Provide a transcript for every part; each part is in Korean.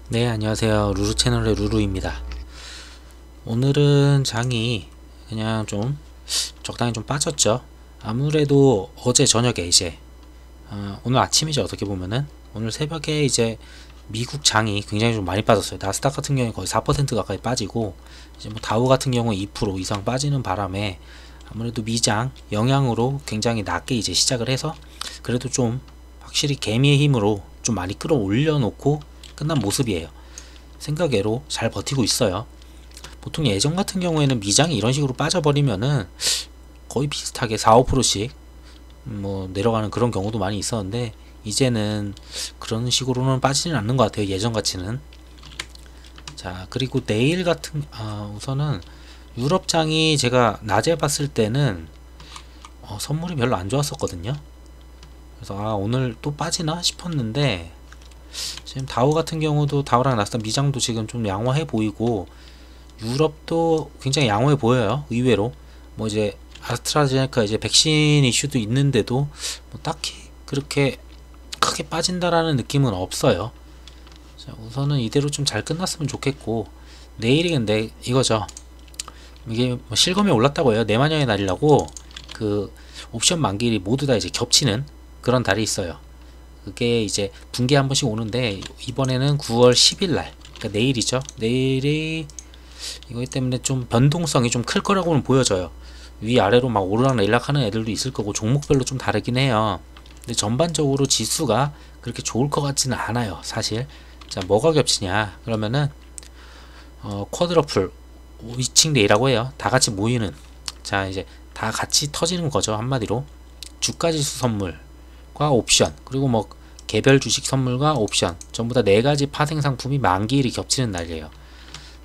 네, 안녕하세요. 루루 채널의 루루입니다. 오늘은 장이 그냥 좀 적당히 좀 빠졌죠. 아무래도 어제 저녁에 이제 오늘 아침이죠. 어떻게 보면은 오늘 새벽에 이제 미국 장이 굉장히 좀 많이 빠졌어요. 나스닥 같은 경우에 거의 4% 가까이 빠지고 이제 뭐 다우 같은 경우에 2% 이상 빠지는 바람에 아무래도 미장 영향으로 굉장히 낮게 이제 시작을 해서 그래도 좀 확실히 개미의 힘으로 좀 많이 끌어올려 놓고 끝난 모습이에요. 생각외로 잘 버티고 있어요. 보통 예전 같은 경우에는 미장이 이런 식으로 빠져버리면은 거의 비슷하게 4, 5%씩 뭐 내려가는 그런 경우도 많이 있었는데 이제는 그런 식으로는 빠지진 않는 것 같아요. 예전 같이는. 자, 그리고 내일 같은 우선은 유럽장이 제가 낮에 봤을 때는 선물이 별로 안 좋았었거든요. 그래서 오늘 또 빠지나 싶었는데 지금 다우 같은 경우도 다우랑 나스닥 미장도 지금 좀 양호해 보이고 유럽도 굉장히 양호해 보여요. 의외로 뭐 이제 아스트라제네카 이제 백신 이슈도 있는데도 뭐 딱히 그렇게 크게 빠진다라는 느낌은 없어요. 자, 우선은 이대로 좀 잘 끝났으면 좋겠고 내일이 근데 이거죠. 이게 뭐 실검에 올랐다고 해요. 내마녀의 날이라고 그 옵션 만기일이 모두 다 이제 겹치는 그런 달이 있어요. 그게 이제 분기에 한 번씩 오는데 이번에는 9월 10일 날, 그러니까 내일이죠. 내일이 이거기 때문에 좀 변동성이 좀 클 거라고는 보여져요. 위아래로 막 오르락내리락 하는 애들도 있을 거고 종목별로 좀 다르긴 해요. 근데 전반적으로 지수가 그렇게 좋을 것 같지는 않아요, 사실. 자, 뭐가 겹치냐 그러면은 쿼드러플 위칭 데이라고 해요. 다 같이 모이는, 자 이제 다 같이 터지는 거죠. 한마디로 주가지수 선물과 옵션, 그리고 뭐 개별 주식 선물과 옵션 전부 다 4가지 파생 상품이 만기일이 겹치는 날이에요.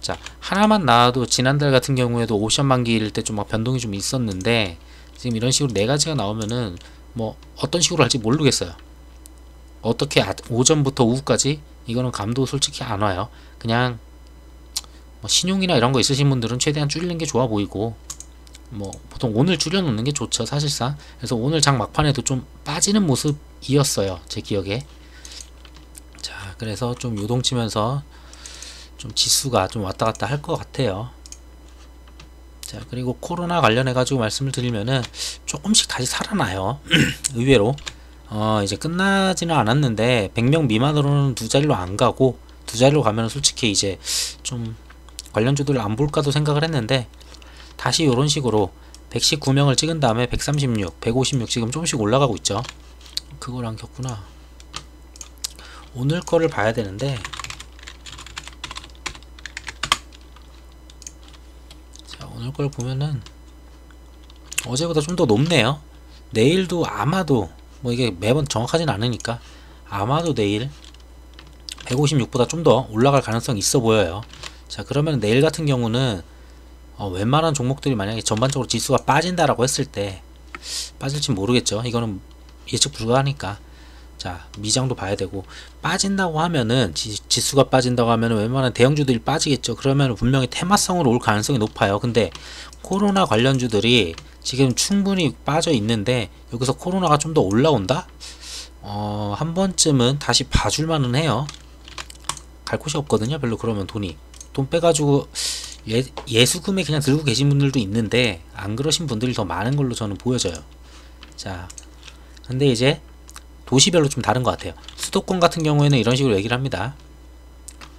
자, 하나만 나와도 지난달 같은 경우에도 옵션 만기일 때 좀 막 변동이 좀 있었는데 지금 이런 식으로 4가지가 나오면은 뭐 어떤 식으로 할지 모르겠어요. 어떻게 오전부터 오후까지 이거는 감도 솔직히 안 와요. 그냥 뭐 신용이나 이런 거 있으신 분들은 최대한 줄이는 게 좋아 보이고 뭐 보통 오늘 줄여놓는 게 좋죠, 사실상. 그래서 오늘 장 막판에도 좀 빠지는 모습이었어요, 제 기억에. 자, 그래서 좀 요동치면서 좀 지수가 좀 왔다 갔다 할 것 같아요. 자, 그리고 코로나 관련해 가지고 말씀을 드리면은 조금씩 다시 살아나요. 의외로 이제 끝나지는 않았는데 100명 미만으로는 두 자리로 안 가고 두 자리로 가면 솔직히 이제 좀 관련주들 안 볼까도 생각을 했는데 다시 이런 식으로 119명을 찍은 다음에 136, 156 지금 조금씩 올라가고 있죠. 그걸 안 켰구나. 오늘 거를 봐야 되는데, 자, 오늘 걸 보면은 어제보다 좀 더 높네요. 내일도 아마도 뭐 이게 매번 정확하진 않으니까 아마도 내일 156보다 좀 더 올라갈 가능성이 있어 보여요. 자, 그러면 내일 같은 경우는 웬만한 종목들이 만약에 전반적으로 지수가 빠진다라고 했을 때 빠질지 모르겠죠. 이거는 예측 불가하니까. 자, 미장도 봐야 되고 빠진다고 하면은 지수가 빠진다고 하면은 웬만한 대형주들이 빠지겠죠. 그러면 분명히 테마성으로 올 가능성이 높아요. 근데 코로나 관련주들이 지금 충분히 빠져 있는데 여기서 코로나가 좀 더 올라온다? 한 번쯤은 다시 봐줄만은 해요. 갈 곳이 없거든요. 별로. 그러면 돈 빼가지고 예수금에 그냥 들고 계신 분들도 있는데 안 그러신 분들이 더 많은 걸로 저는 보여져요. 자, 근데 이제 도시별로 좀 다른 것 같아요. 수도권 같은 경우에는 이런 식으로 얘기를 합니다.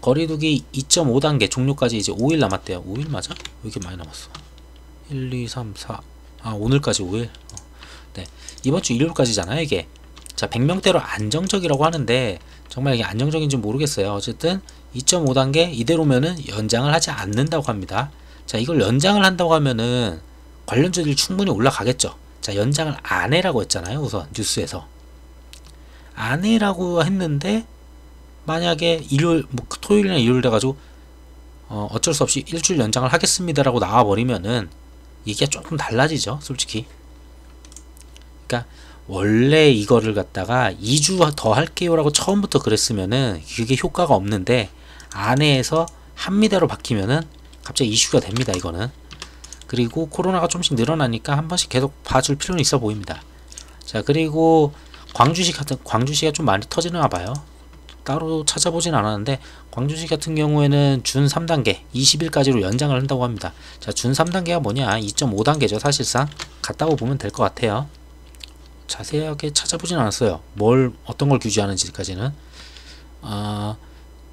거리두기 2.5단계 종료까지 이제 5일 남았대요. 5일 맞아? 왜 이렇게 많이 남았어? 1, 2, 3, 4. 오늘까지 5일? 네. 이번 주 일요일까지잖아요, 이게. 자, 100명대로 안정적이라고 하는데 정말 이게 안정적인지 모르겠어요. 어쨌든 2.5단계 이대로면은 연장을 하지 않는다고 합니다. 자, 이걸 연장을 한다고 하면은 관련주들이 충분히 올라가겠죠. 자, 연장을 안 해라고 했잖아요. 우선 뉴스에서 안 해라고 했는데 만약에 일요일, 뭐 토요일이나 일요일 돼가지고 어쩔 수 없이 일주일 연장을 하겠습니다라고 나와버리면은 얘기가 조금 달라지죠, 솔직히. 그러니까 원래 이거를 갖다가 2주 더 할게요라고 처음부터 그랬으면은 그게 효과가 없는데 안에서 합니다로 바뀌면은 갑자기 이슈가 됩니다, 이거는. 그리고 코로나가 좀씩 늘어나니까 한 번씩 계속 봐줄 필요는 있어 보입니다. 자, 그리고 광주시가 좀 많이 터지나 봐요. 따로 찾아보진 않았는데 광주시 같은 경우에는 준 3단계 20일까지로 연장을 한다고 합니다. 자, 준 3단계가 뭐냐? 2.5단계죠. 사실상 같다고 보면 될 것 같아요. 자세하게 찾아보진 않았어요. 어떤 걸 규제하는지까지는.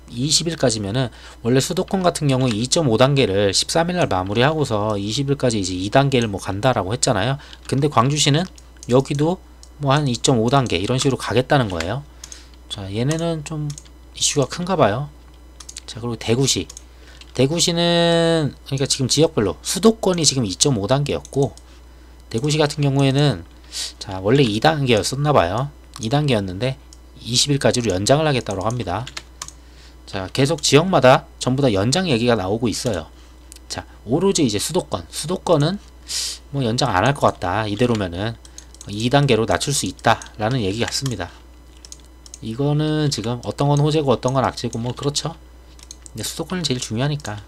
20일까지면은 원래 수도권 같은 경우 2.5단계를 13일날 마무리하고서 20일까지 이제 2단계를 뭐 간다라고 했잖아요. 근데 광주시는 여기도 뭐 한 2.5단계 이런 식으로 가겠다는 거예요. 자, 얘네는 좀 이슈가 큰가 봐요. 자, 그리고 대구시는 그러니까 지금 지역별로 수도권이 지금 2.5단계였고 대구시 같은 경우에는 자, 원래 2단계였었나 봐요. 2단계였는데 20일까지로 연장을 하겠다고 합니다. 자, 계속 지역마다 전부 다 연장 얘기가 나오고 있어요. 자, 오로지 이제 수도권은 뭐 연장 안 할 것 같다. 이대로면은 2단계로 낮출 수 있다 라는 얘기 같습니다. 이거는 지금 어떤 건 호재고 어떤 건 악재고 뭐 그렇죠. 근데 수도권이 제일 중요하니까.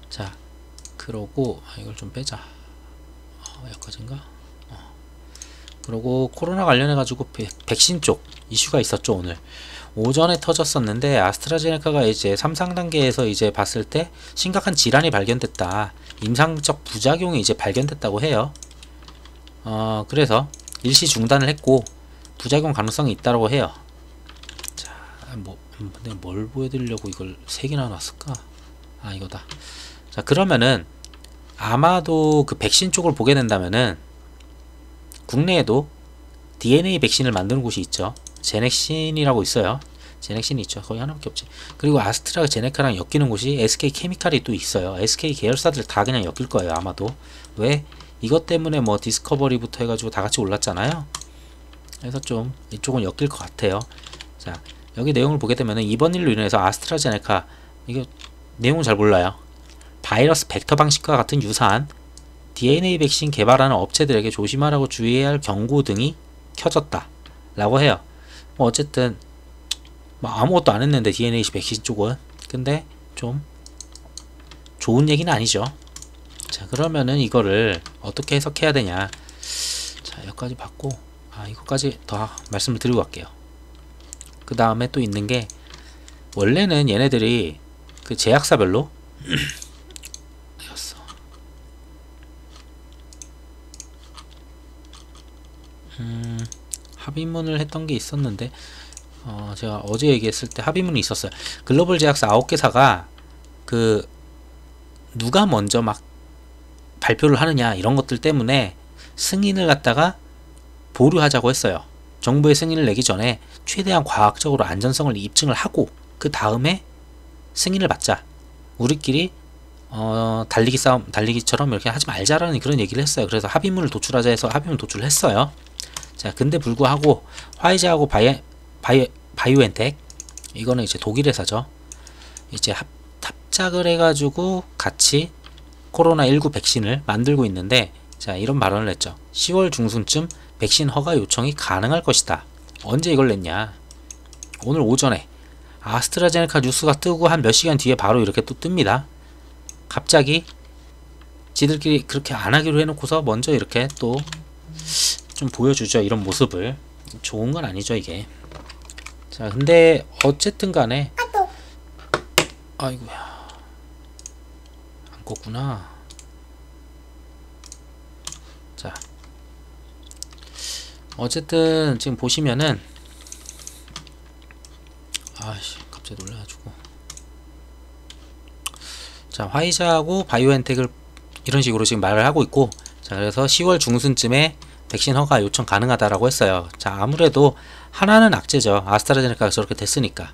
자, 그러고 이걸 좀 빼자. 여기까지인가? 그리고 코로나 관련해 가지고 백신 쪽 이슈가 있었죠. 오늘 오전에 터졌었는데 아스트라제네카가 이제 3상단계에서 이제 봤을 때 심각한 질환이 발견됐다. 임상적 부작용이 이제 발견됐다고 해요. 그래서 일시 중단을 했고 부작용 가능성이 있다고 해요. 자, 내가 뭘 보여드리려고 이걸 3개나 놨을까? 이거다. 자, 그러면은 아마도 그 백신 쪽을 보게 된다면은 국내에도 DNA 백신을 만드는 곳이 있죠. 제넥신이라고 있어요. 제넥신이 있죠. 거의 하나밖에 없지. 그리고 아스트라제네카랑 엮이는 곳이 SK케미칼이 또 있어요. SK 계열사들 다 그냥 엮일 거예요. 아마도. 왜? 이것 때문에 뭐 디스커버리부터 해가지고 다 같이 올랐잖아요. 그래서 좀 이쪽은 엮일 것 같아요. 자, 여기 내용을 보게 되면 이번 일로 인해서 아스트라제네카 이거 내용은 잘 몰라요. 바이러스 벡터 방식과 같은 유사한 DNA 백신 개발하는 업체들에게 조심하라고 주의해야 할 경고 등이 켜졌다 라고 해요. 뭐 어쨌든 뭐 아무것도 안 했는데 DNA 백신 쪽은 근데 좀 좋은 얘기는 아니죠. 자, 그러면은 이거를 어떻게 해석해야 되냐. 자, 여기까지 봤고 이거까지 더 말씀을 드리고 갈게요. 그 다음에 또 있는 게 원래는 얘네들이 그 제약사별로 합의문을 했던 게 있었는데 제가 어제 얘기했을 때 합의문이 있었어요. 글로벌 제약사 9개사가 그 누가 먼저 막 발표를 하느냐 이런 것들 때문에 승인을 갖다가 보류하자고 했어요. 정부의 승인을 내기 전에 최대한 과학적으로 안전성을 입증을 하고 그 다음에 승인을 받자. 우리끼리 달리기처럼 이렇게 하지 말자라는 그런 얘기를 했어요. 그래서 합의문을 도출하자 해서 합의문 도출을 했어요. 자, 근데 불구하고 화이자하고 바이오엔텍 이거는 이제 독일 회사죠. 이제 합작을 해가지고 같이 코로나19 백신을 만들고 있는데 자, 이런 발언을 했죠. 10월 중순쯤 백신 허가 요청이 가능할 것이다. 언제 이걸 냈냐? 오늘 오전에 아스트라제네카 뉴스가 뜨고 한 몇 시간 뒤에 바로 이렇게 또 뜹니다. 갑자기 지들끼리 그렇게 안 하기로 해놓고서 먼저 이렇게 또 좀 보여주죠. 이런 모습을. 좋은 건 아니죠 이게. 자, 근데 어쨌든 간에 아이고야 안 껐구나. 자, 어쨌든 지금 보시면은 갑자기 놀라가지고 자, 화이자하고 바이오엔텍을 이런 식으로 지금 말을 하고 있고 자, 그래서 10월 중순쯤에 백신 허가 요청 가능하다라고 했어요. 자, 아무래도 하나는 악재죠. 아스트라제네카가 저렇게 됐으니까.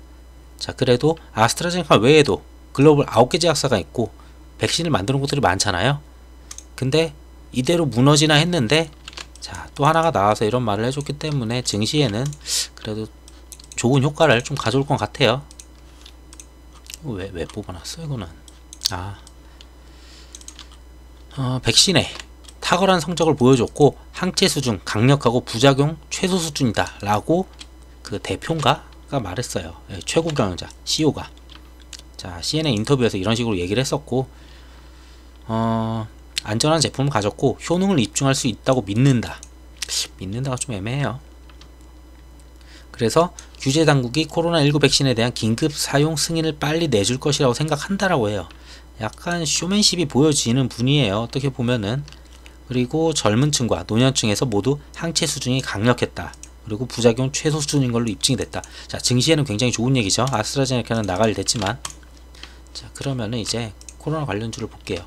자, 그래도 아스트라제네카 외에도 글로벌 9개 제약사가 있고 백신을 만드는 곳들이 많잖아요. 근데 이대로 무너지나 했는데 자, 또 하나가 나와서 이런 말을 해줬기 때문에 증시에는 그래도 좋은 효과를 좀 가져올 것 같아요. 왜 뽑아놨어 이거는. 백신에 탁월한 성적을 보여줬고 항체 수준 강력하고 부작용 최소 수준이다 라고 그 대표인가가 말했어요. 최고 경영자 CEO가. 자, CNN 인터뷰에서 이런 식으로 얘기를 했었고 안전한 제품을 가졌고 효능을 입증할 수 있다고 믿는다가 좀 애매해요. 그래서 규제 당국이 코로나19 백신에 대한 긴급 사용 승인을 빨리 내줄 것이라고 생각한다라고 해요. 약간 쇼맨십이 보여지는 분이에요. 어떻게 보면은. 그리고 젊은 층과 노년층에서 모두 항체 수준이 강력했다. 그리고 부작용 최소 수준인 걸로 입증이 됐다. 자, 증시에는 굉장히 좋은 얘기죠. 아스트라제네카는 나갈 일 됐지만. 자, 그러면은 이제 코로나 관련주를 볼게요.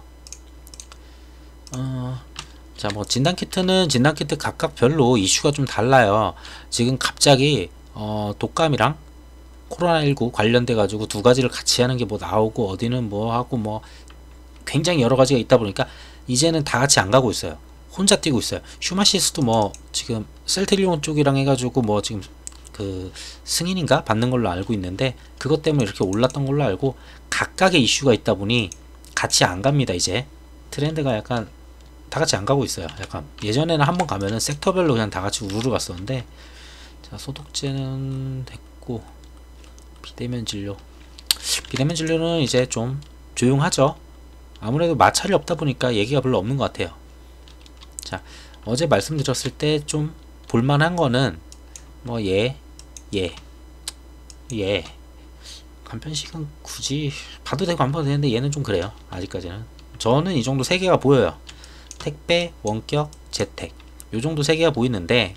자, 뭐 진단키트는 진단키트 각각 별로 이슈가 좀 달라요. 지금 갑자기 독감이랑 코로나19 관련돼 가지고 두 가지를 같이 하는 게 뭐 나오고, 어디는 뭐 하고, 뭐 굉장히 여러 가지가 있다 보니까 이제는 다 같이 안 가고 있어요. 혼자 뛰고 있어요. 슈마시스도 뭐 지금 셀트리온 쪽이랑 해가지고 뭐 지금 그 승인인가 받는 걸로 알고 있는데, 그것 때문에 이렇게 올랐던 걸로 알고, 각각의 이슈가 있다 보니 같이 안 갑니다. 이제 트렌드가 약간 다 같이 안 가고 있어요. 약간 예전에는 한번 가면은 섹터별로 그냥 다 같이 우르르 갔었는데, 자, 소독제는 됐고, 비대면 진료는 이제 좀 조용하죠. 아무래도 마찰이 없다 보니까 얘기가 별로 없는 것 같아요. 자, 어제 말씀드렸을 때 좀 볼만한 거는 뭐 간편식은 굳이 봐도 되고 안 봐도 되는데, 얘는 좀 그래요. 아직까지는 저는 이 정도 세 개가 보여요. 택배, 원격, 재택, 요 정도 세 개가 보이는데,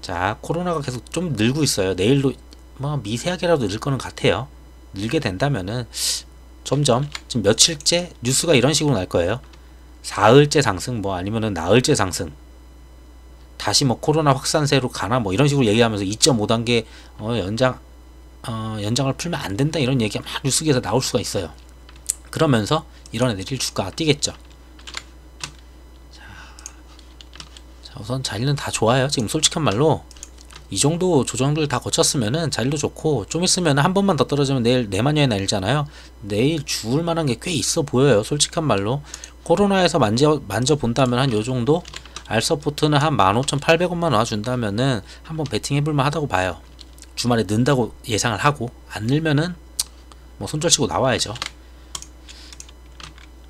자, 코로나가 계속 좀 늘고 있어요. 내일도 뭐 미세하게라도 늘 거는 같아요. 늘게 된다면은 점점 지금 며칠째 뉴스가 이런 식으로 날 거예요. 사흘째 상승, 뭐 아니면은 나흘째 상승, 다시 뭐 코로나 확산세로 가나, 뭐 이런 식으로 얘기하면서 2.5단계 연장을 풀면 안 된다, 이런 얘기가 막 뉴스에서 나올 수가 있어요. 그러면서 이런 애들이 주가가 뛰겠죠. 자, 우선 자리는 다 좋아요. 지금 솔직한 말로 이 정도 조정들 다 거쳤으면은 자리도 좋고, 좀 있으면 한 번만 더 떨어지면 내일 내만여의 날이잖아요. 내일 죽을 만한 게 꽤 있어 보여요. 솔직한 말로 코로나에서 만져 본다면 한 요 정도, 알서포트는 한 15,800원만 와준다면은 한번 베팅 해볼만 하다고 봐요. 주말에 는다고 예상을 하고, 안 늘면은 뭐 손절치고 나와야죠.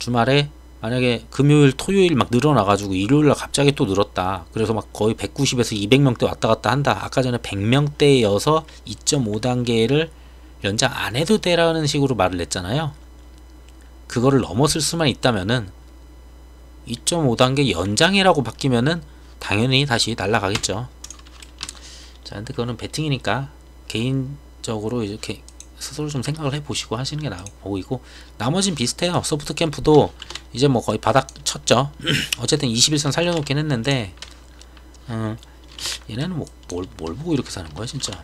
주말에 만약에 금요일 토요일 막 늘어나가지고 일요일날 갑자기 또 늘었다, 그래서 막 거의 190에서 200명대 왔다갔다 한다. 아까 전에 100명대여서 2.5단계를 연장 안 해도 되라는 식으로 말을 했잖아요. 그거를 넘었을 수만 있다면은 2.5단계 연장이라고 바뀌면은 당연히 다시 날아가겠죠. 자, 근데 그거는 베팅이니까 개인적으로 이렇게 스스로 좀 생각을 해보시고 하시는 게 나아 보이고, 나머진 비슷해요. 소프트캠프도 이제 뭐 거의 바닥 쳤죠. 어쨌든 21선 살려놓긴 했는데, 얘네는 뭐 뭘 보고 이렇게 사는 거야 진짜.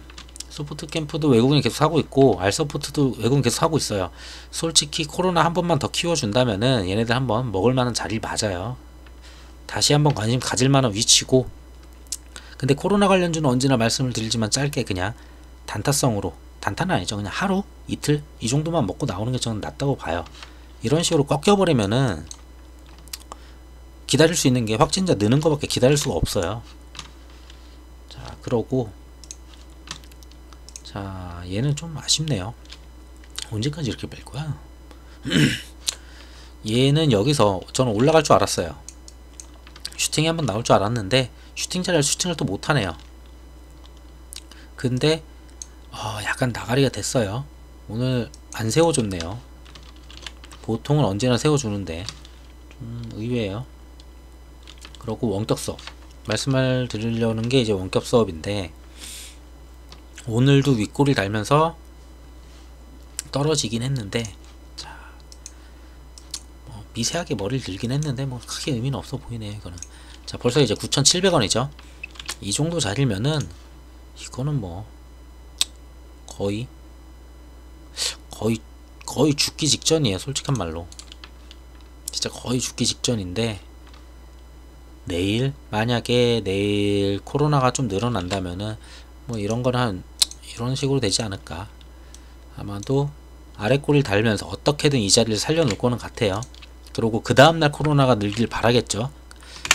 소프트캠프도 외국인이 계속 사고 있고, 알서포트도 외국인 계속 사고 있어요. 솔직히 코로나 한 번만 더 키워준다면은 얘네들 한번 먹을만한 자리를 맞아요. 다시 한번 관심 가질만한 위치고. 근데 코로나 관련주는 언제나 말씀을 드리지만 짧게 그냥 단타성으로, 단타는 아니죠, 그냥 하루 이틀 이 정도만 먹고 나오는 게 저는 낫다고 봐요. 이런 식으로 꺾여버리면은 기다릴 수 있는 게 확진자 느는 것밖에 기다릴 수가 없어요. 자, 그러고, 자, 얘는 좀 아쉽네요. 언제까지 이렇게 뺄 거야? 얘는 여기서 저는 올라갈 줄 알았어요. 슈팅이 한번 나올 줄 알았는데 슈팅을 또 못하네요. 근데 약간 나가리가 됐어요. 오늘 안 세워줬네요. 보통은 언제나 세워주는데 좀 의외예요. 그리고 원격 수업 말씀을 드리려는 게 이제 원격 수업인데, 오늘도 윗골이 달면서 떨어지긴 했는데, 자, 뭐 미세하게 머리를 들긴 했는데 뭐 크게 의미는 없어 보이네요. 이거는. 자, 벌써 이제 9,700원이죠 이 정도 자리면은 이거는 뭐 거의 죽기 직전이에요. 솔직한 말로 진짜 거의 죽기 직전인데, 만약에 내일 코로나가 좀 늘어난다면은 뭐 이런 거는 이런 식으로 되지 않을까. 아마도 아래 꼬리를 달면서 어떻게든 이 자리를 살려놓을 거는 같아요. 그리고 그 다음날 코로나가 늘길 바라겠죠.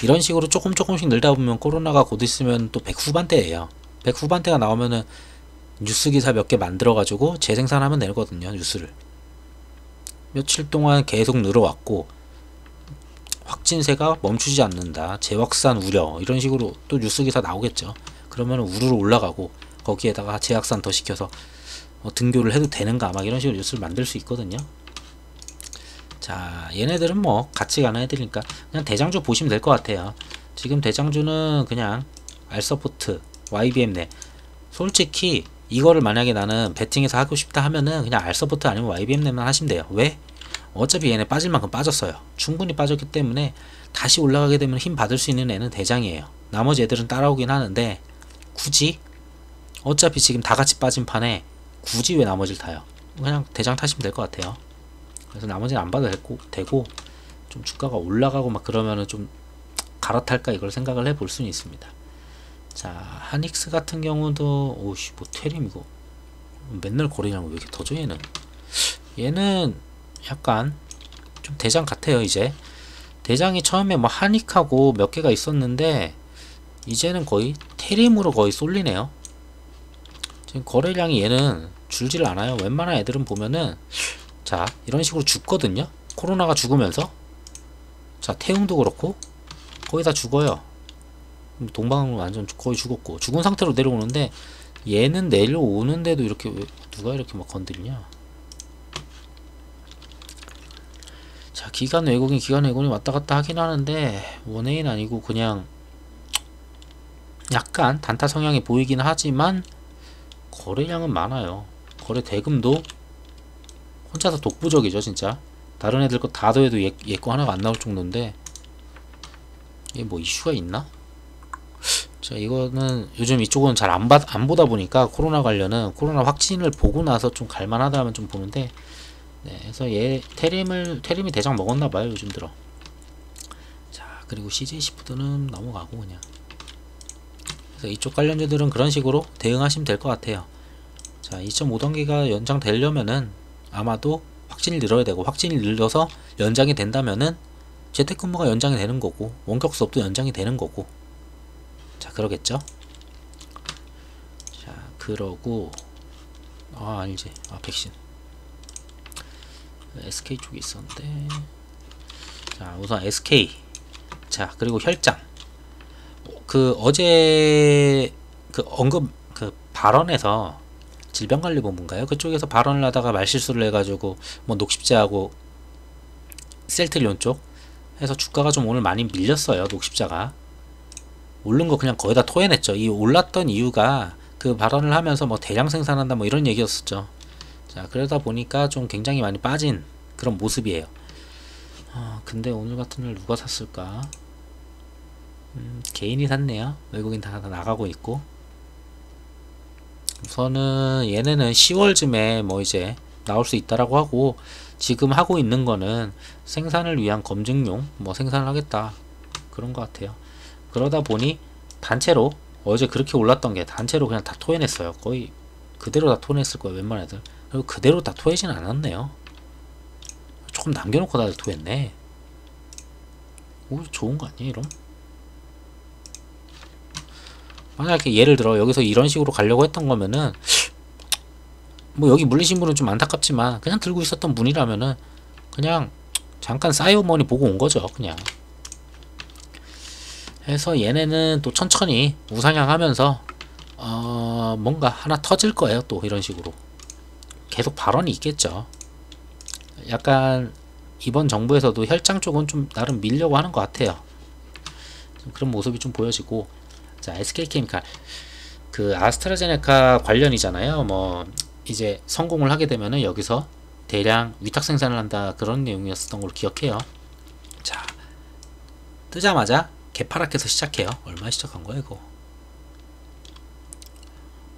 이런 식으로 조금씩 늘다 보면 코로나가 곧 있으면 또 100 후반대예요. 100 후반대가 나오면은 뉴스 기사 몇 개 만들어 가지고 재생산하면 되거든요. 뉴스를 며칠 동안 계속 늘어왔고, 확진세가 멈추지 않는다, 재확산 우려, 이런 식으로 또 뉴스 기사 나오겠죠. 그러면 우르르 올라가고, 거기에다가 제약산 더 시켜서 등교를 해도 되는가 막 이런 식으로 뉴스를 만들 수 있거든요. 자, 얘네들은 뭐 같이 가는 애들이니까 그냥 대장주 보시면 될 것 같아요. 지금 대장주는 그냥 알서포트, YBM넷. 솔직히 이거를 만약에 나는 배팅해서 하고 싶다 하면은 그냥 알서포트 아니면 YBM넷만 하시면 돼요. 왜? 어차피 얘네 빠질 만큼 빠졌어요. 충분히 빠졌기 때문에 다시 올라가게 되면 힘 받을 수 있는 애는 대장이에요. 나머지 애들은 따라오긴 하는데 굳이 어차피 지금 다 같이 빠진 판에 굳이 왜 나머지를 타요? 그냥 대장 타시면 될 것 같아요. 그래서 나머지는 안 봐도 되고 좀 주가가 올라가고 막 그러면은 좀 갈아탈까 이걸 생각을 해볼 수는 있습니다. 자, 하닉스 같은 경우도 오씨 뭐 테림 이거 맨날 거래량을 왜 이렇게 터져 얘는 약간 좀 대장 같아요. 이제 대장이 처음에 뭐 하닉하고 몇 개가 있었는데 이제는 거의 테림으로 거의 쏠리네요. 지금 거래량이 얘는 줄질 않아요. 웬만한 애들은 보면은 자 이런 식으로 죽거든요. 코로나가 죽으면서 자 태웅도 그렇고 거의 다 죽어요. 동방은 완전 거의 죽었고 죽은 상태로 내려오는데 얘는 내려오는데도 이렇게 왜 누가 이렇게 막 건드리냐. 자 기관 외국인이 왔다갔다 하긴 하는데 원웨이는 아니고 그냥 약간 단타 성향이 보이긴 하지만 거래량은 많아요. 거래 대금도 혼자서 독보적이죠 진짜. 다른 애들 거 다 더해도 얘 거 하나가 안 나올 정도인데 이게 뭐 이슈가 있나? 자 이거는 요즘 이쪽은 잘 안 보다 보니까 코로나 관련은 코로나 확진을 보고 나서 좀 갈만하다 하면 좀 보는데 네, 그래서 얘 테림이 대장 먹었나봐요 요즘 들어. 자 그리고 CJ 시푸드는 넘어가고 그냥. 그래서 이쪽 관련주들은 그런 식으로 대응하시면 될 것 같아요. 자 2.5단계가 연장되려면은 아마도 확진이 늘어야 되고 확진이 늘려서 연장이 된다면은 재택근무가 연장이 되는 거고 원격 수업도 연장이 되는 거고 자 그러겠죠. 자 그러고 아니지 백신 SK 쪽에 있었는데 자 우선 SK 자 그리고 혈장 그 어제 그 언급 그 발언에서 질병관리본부인가요? 그쪽에서 발언을 하다가 말실수를 해가지고 뭐 녹십자하고 셀트리온 쪽 해서 주가가 좀 오늘 많이 밀렸어요. 녹십자가 오른 거 그냥 거의 다 토해냈죠. 이 올랐던 이유가 그 발언을 하면서 뭐 대량 생산한다 뭐 이런 얘기였었죠. 자 그러다 보니까 좀 굉장히 많이 빠진 그런 모습이에요. 근데 오늘 같은 날 누가 샀을까? 개인이 샀네요. 외국인 다 나가고 있고. 우선은 얘네는 10월쯤에 뭐 이제 나올 수 있다라고 하고 지금 하고 있는 거는 생산을 위한 검증용 뭐 생산을 하겠다 그런 것 같아요. 그러다 보니 단체로 어제 그렇게 올랐던 게 단체로 그냥 다 토해냈어요. 거의 그대로 다 토해냈을 거예요 웬만한 애들. 그리고 그대로 다 토해진 않았네요. 조금 남겨놓고 다들 토했네. 오 좋은 거 아니에요 이럼? 만약에 예를 들어 여기서 이런 식으로 가려고 했던 거면은 뭐 여기 물리신 분은 좀 안타깝지만 그냥 들고 있었던 분이라면은 그냥 잠깐 사이오머니 보고 온 거죠 그냥. 해서 얘네는 또 천천히 우상향하면서 뭔가 하나 터질 거예요. 또 이런 식으로 계속 발언이 있겠죠. 약간 이번 정부에서도 혈장 쪽은 좀 나름 밀려고 하는 것 같아요. 그런 모습이 좀 보여지고. 자 SK케미칼 그 아스트라제네카 관련이잖아요. 뭐 이제 성공을 하게 되면은 여기서 대량 위탁 생산을 한다 그런 내용이었던 걸로 기억해요. 자 뜨자마자 개파락해서 시작해요. 얼마 시작한 거야 이거?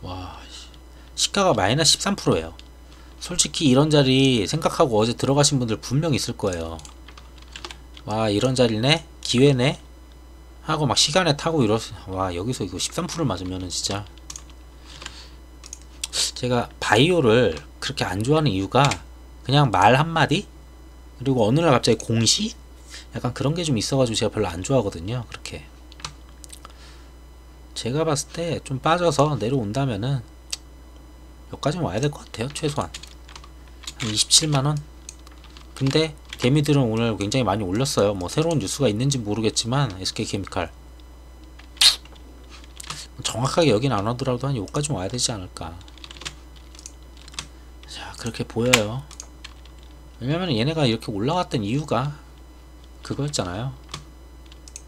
와 시가가 마이너스 13%예요. 솔직히 이런 자리 생각하고 어제 들어가신 분들 분명 있을 거예요. 와 이런 자리네 기회네 하고 막 시간에 타고 와 여기서 이거 13%를 맞으면은 진짜. 제가 바이오를 그렇게 안 좋아하는 이유가 그냥 말 한마디 그리고 어느 날 갑자기 공시 약간 그런 게 좀 있어가지고 제가 별로 안 좋아하거든요. 그렇게 제가 봤을 때 좀 빠져서 내려온다면은 여기까지는 와야 될 것 같아요. 최소한 한 27만원. 근데 개미들은 오늘 굉장히 많이 올렸어요. 뭐 새로운 뉴스가 있는지 모르겠지만 SK케미칼 정확하게 여긴 안 오더라도 한 여기까지 와야 되지 않을까. 자, 그렇게 보여요. 왜냐면 얘네가 이렇게 올라갔던 이유가 그거였잖아요.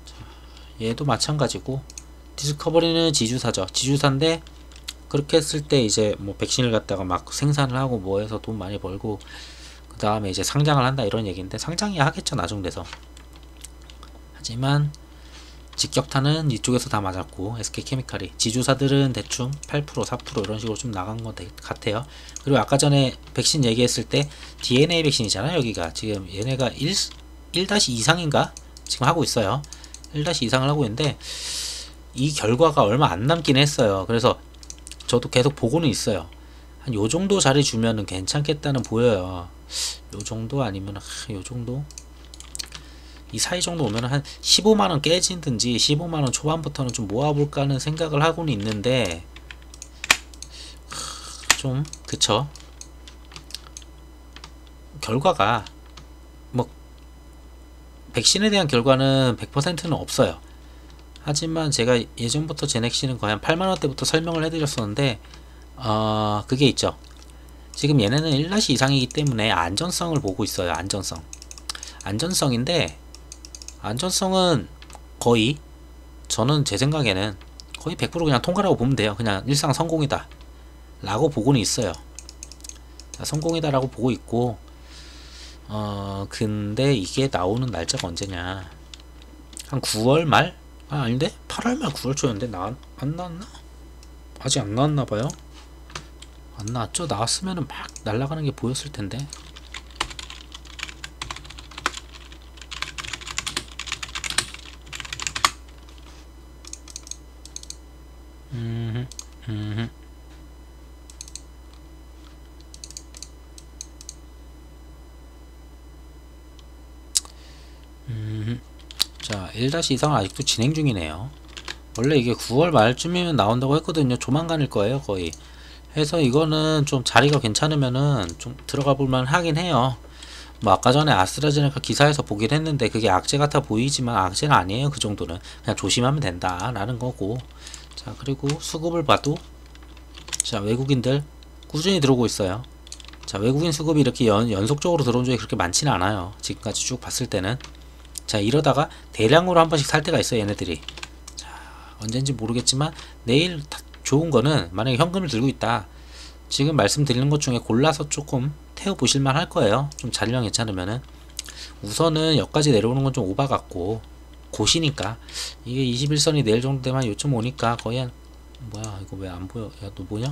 자, 얘도 마찬가지고 디스커버리는 지주사죠. 지주사인데 그렇게 했을 때 이제 뭐 백신을 갖다가 막 생산을 하고 뭐 해서 돈 많이 벌고 그 다음에 이제 상장을 한다 이런 얘기인데, 상장이 하겠죠 나중돼서. 하지만 직격탄은 이쪽에서 다 맞았고 SK케미칼이, 지주사들은 대충 8% 4% 이런 식으로 좀 나간 것 같아요. 그리고 아까 전에 백신 얘기했을 때 DNA 백신이잖아요. 여기가 지금 얘네가 1-2상인가 지금 하고 있어요. 1-2상을 하고 있는데 이 결과가 얼마 안 남긴 했어요. 그래서 저도 계속 보고는 있어요. 한 요정도 자리 주면은 괜찮겠다는 보여요. 요정도 아니면 요정도 이 사이 정도 오면 한 15만원 깨지든지 15만원 초반부터는 좀 모아볼까 하는 생각을 하고는 있는데, 좀 그쵸, 결과가 뭐 백신에 대한 결과는 100%는 없어요. 하지만 제가 예전부터 제넥시는 거의 한 8만원대부터 설명을 해드렸었는데 그게 있죠. 지금 얘네는 1- 이상이기 때문에 안전성을 보고 있어요. 안전성인데 안전성은 거의, 저는 제 생각에는 거의 100% 그냥 통과라고 보면 돼요. 그냥 일상 성공이다 라고 보고는 있어요. 자, 성공이다 라고 보고 있고, 근데 이게 나오는 날짜가 언제냐, 한 9월 말? 아닌데? 8월 말 9월 초였는데 안 나왔나? 아직 안 나왔나봐요. 안 나왔죠? 나왔으면은 막 날아가는 게 보였을 텐데. 자, 1-2상은 아직도 진행 중이네요. 원래 이게 9월 말쯤이면 나온다고 했거든요. 조만간일 거예요 거의. 해서 이거는 좀 자리가 괜찮으면은 좀 들어가 볼만 하긴 해요. 뭐 아까 전에 아스트라제네카 기사에서 보긴 했는데 그게 악재 같아 보이지만 악재는 아니에요. 그 정도는 그냥 조심하면 된다 라는 거고. 자, 그리고 수급을 봐도, 자, 외국인들 꾸준히 들어오고 있어요. 자, 외국인 수급이 이렇게 연속적으로 들어온 적이 그렇게 많지는 않아요. 지금까지 쭉 봤을 때는. 자, 이러다가 대량으로 한 번씩 살 때가 있어요 얘네들이. 자, 언젠지 모르겠지만 내일 좋은 거는, 만약에 현금을 들고 있다, 지금 말씀드리는 것 중에 골라서 조금 태워 보실만 할 거예요. 좀 자리랑 괜찮으면은. 우선은 여기까지 내려오는 건 좀 오바 같고, 고시니까 이게 21선이 내일 정도 되면 요점 오니까 거의 한, 뭐야 이거 왜 안 보여? 야, 너 뭐냐?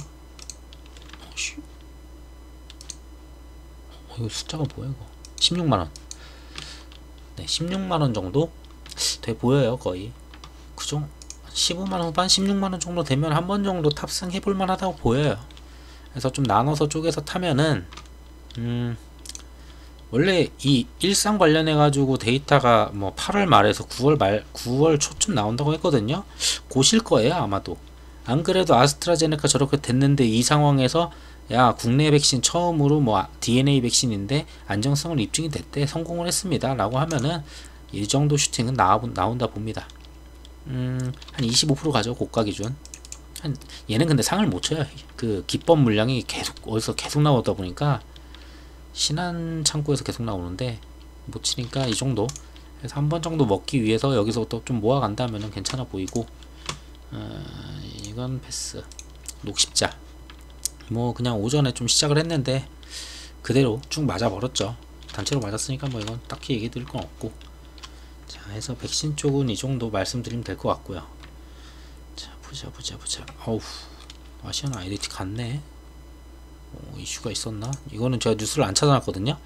이거 숫자가 뭐야 이거? 16만원. 네, 16만원 정도 돼 보여요. 거의 그정 15만원 후반 16만원 정도 되면 한 번 정도 탑승 해볼만 하다고 보여요. 그래서 좀 나눠서 쪼개서 타면은 원래 이 일상 관련해 가지고 데이터가 뭐 8월 말에서 9월 초쯤 나온다고 했거든요. 고실 거예요 아마도. 안 그래도 아스트라제네카 저렇게 됐는데 이 상황에서 야, 국내 백신 처음으로 뭐 DNA 백신인데 안정성을 입증이 됐대, 성공을 했습니다 라고 하면은 이 정도 슈팅은 나온다 봅니다. 한 25% 가죠, 고가 기준. 얘는 근데 상을 못 쳐요. 그 기법 물량이 계속 어디서 계속 나오다 보니까, 신한 창고에서 계속 나오는데 못 치니까 이 정도. 그래서 한 번 정도 먹기 위해서 여기서부터 좀 모아간다면 괜찮아 보이고, 이건 패스. 녹십자 뭐 그냥 오전에 좀 시작을 했는데 그대로 쭉 맞아 버렸죠. 단체로 맞았으니까 뭐 이건 딱히 얘기 드릴 건 없고. 자, 해서 백신 쪽은 이 정도 말씀드리면 될 것 같고요. 자, 보자. 어우, 아시아나 아이덴티 갔네. 이슈가 있었나? 이거는 제가 뉴스를 안 찾아놨거든요.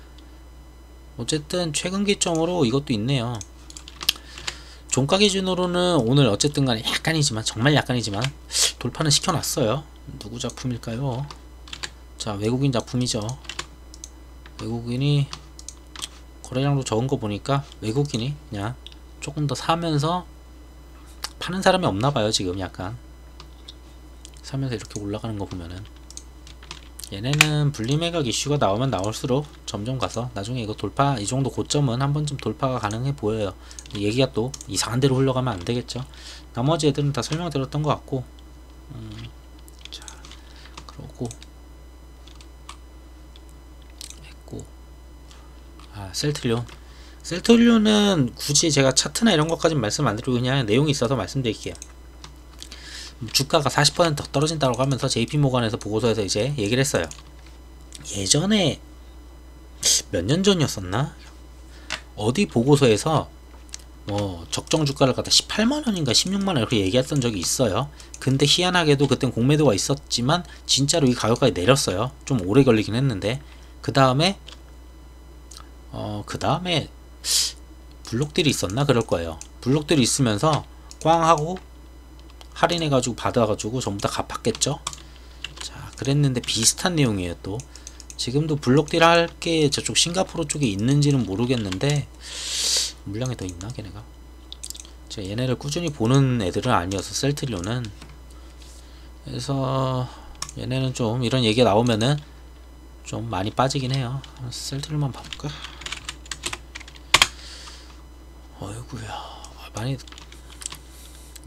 어쨌든 최근 기점으로 이것도 있네요. 종가 기준으로는 오늘 어쨌든 간에 약간이지만, 정말 약간이지만 돌파는 시켜놨어요. 누구 작품일까요? 자, 외국인 작품이죠. 외국인이 거래량도 적은 거 보니까 외국인이 그냥 조금 더 사면서 파는 사람이 없나봐요. 지금 약간 사면서 이렇게 올라가는 거 보면은, 얘네는 분리매각 이슈가 나오면 나올수록 점점 가서 나중에 이거 돌파, 이 정도 고점은 한 번쯤 돌파가 가능해 보여요. 얘기가 또 이상한 데로 흘러가면 안 되겠죠. 나머지 애들은 다 설명드렸던 것 같고, 자, 그러고 했고, 셀트리온은 굳이 제가 차트나 이런 것까지는 말씀 안 드리고 그냥 내용이 있어서 말씀드릴게요. 주가가 40%더 떨어진다고 하면서 JP모건에서 보고서에서 이제 얘기를 했어요. 예전에 몇 년 전이었었나? 어디 보고서에서 뭐 적정 주가를 갖다 18만원인가 16만원 이렇게 얘기했던 적이 있어요. 근데 희한하게도 그땐 공매도가 있었지만 진짜로 이 가격까지 내렸어요. 좀 오래 걸리긴 했는데 그 다음에 블록들이 있었나 그럴 거예요. 블록들이 있으면서 꽝 하고 할인해가지고 받아가지고 전부 다 갚았겠죠. 자, 그랬는데 비슷한 내용이에요. 또 지금도 블록딜 할게 저쪽 싱가포르 쪽에 있는지는 모르겠는데 물량이 더 있나 걔네가. 제가 얘네를 꾸준히 보는 애들은 아니어서 셀트리온은. 그래서 얘네는 좀 이런 얘기가 나오면은 좀 많이 빠지긴 해요. 셀트리온만 봐볼까? 어이구야, 많이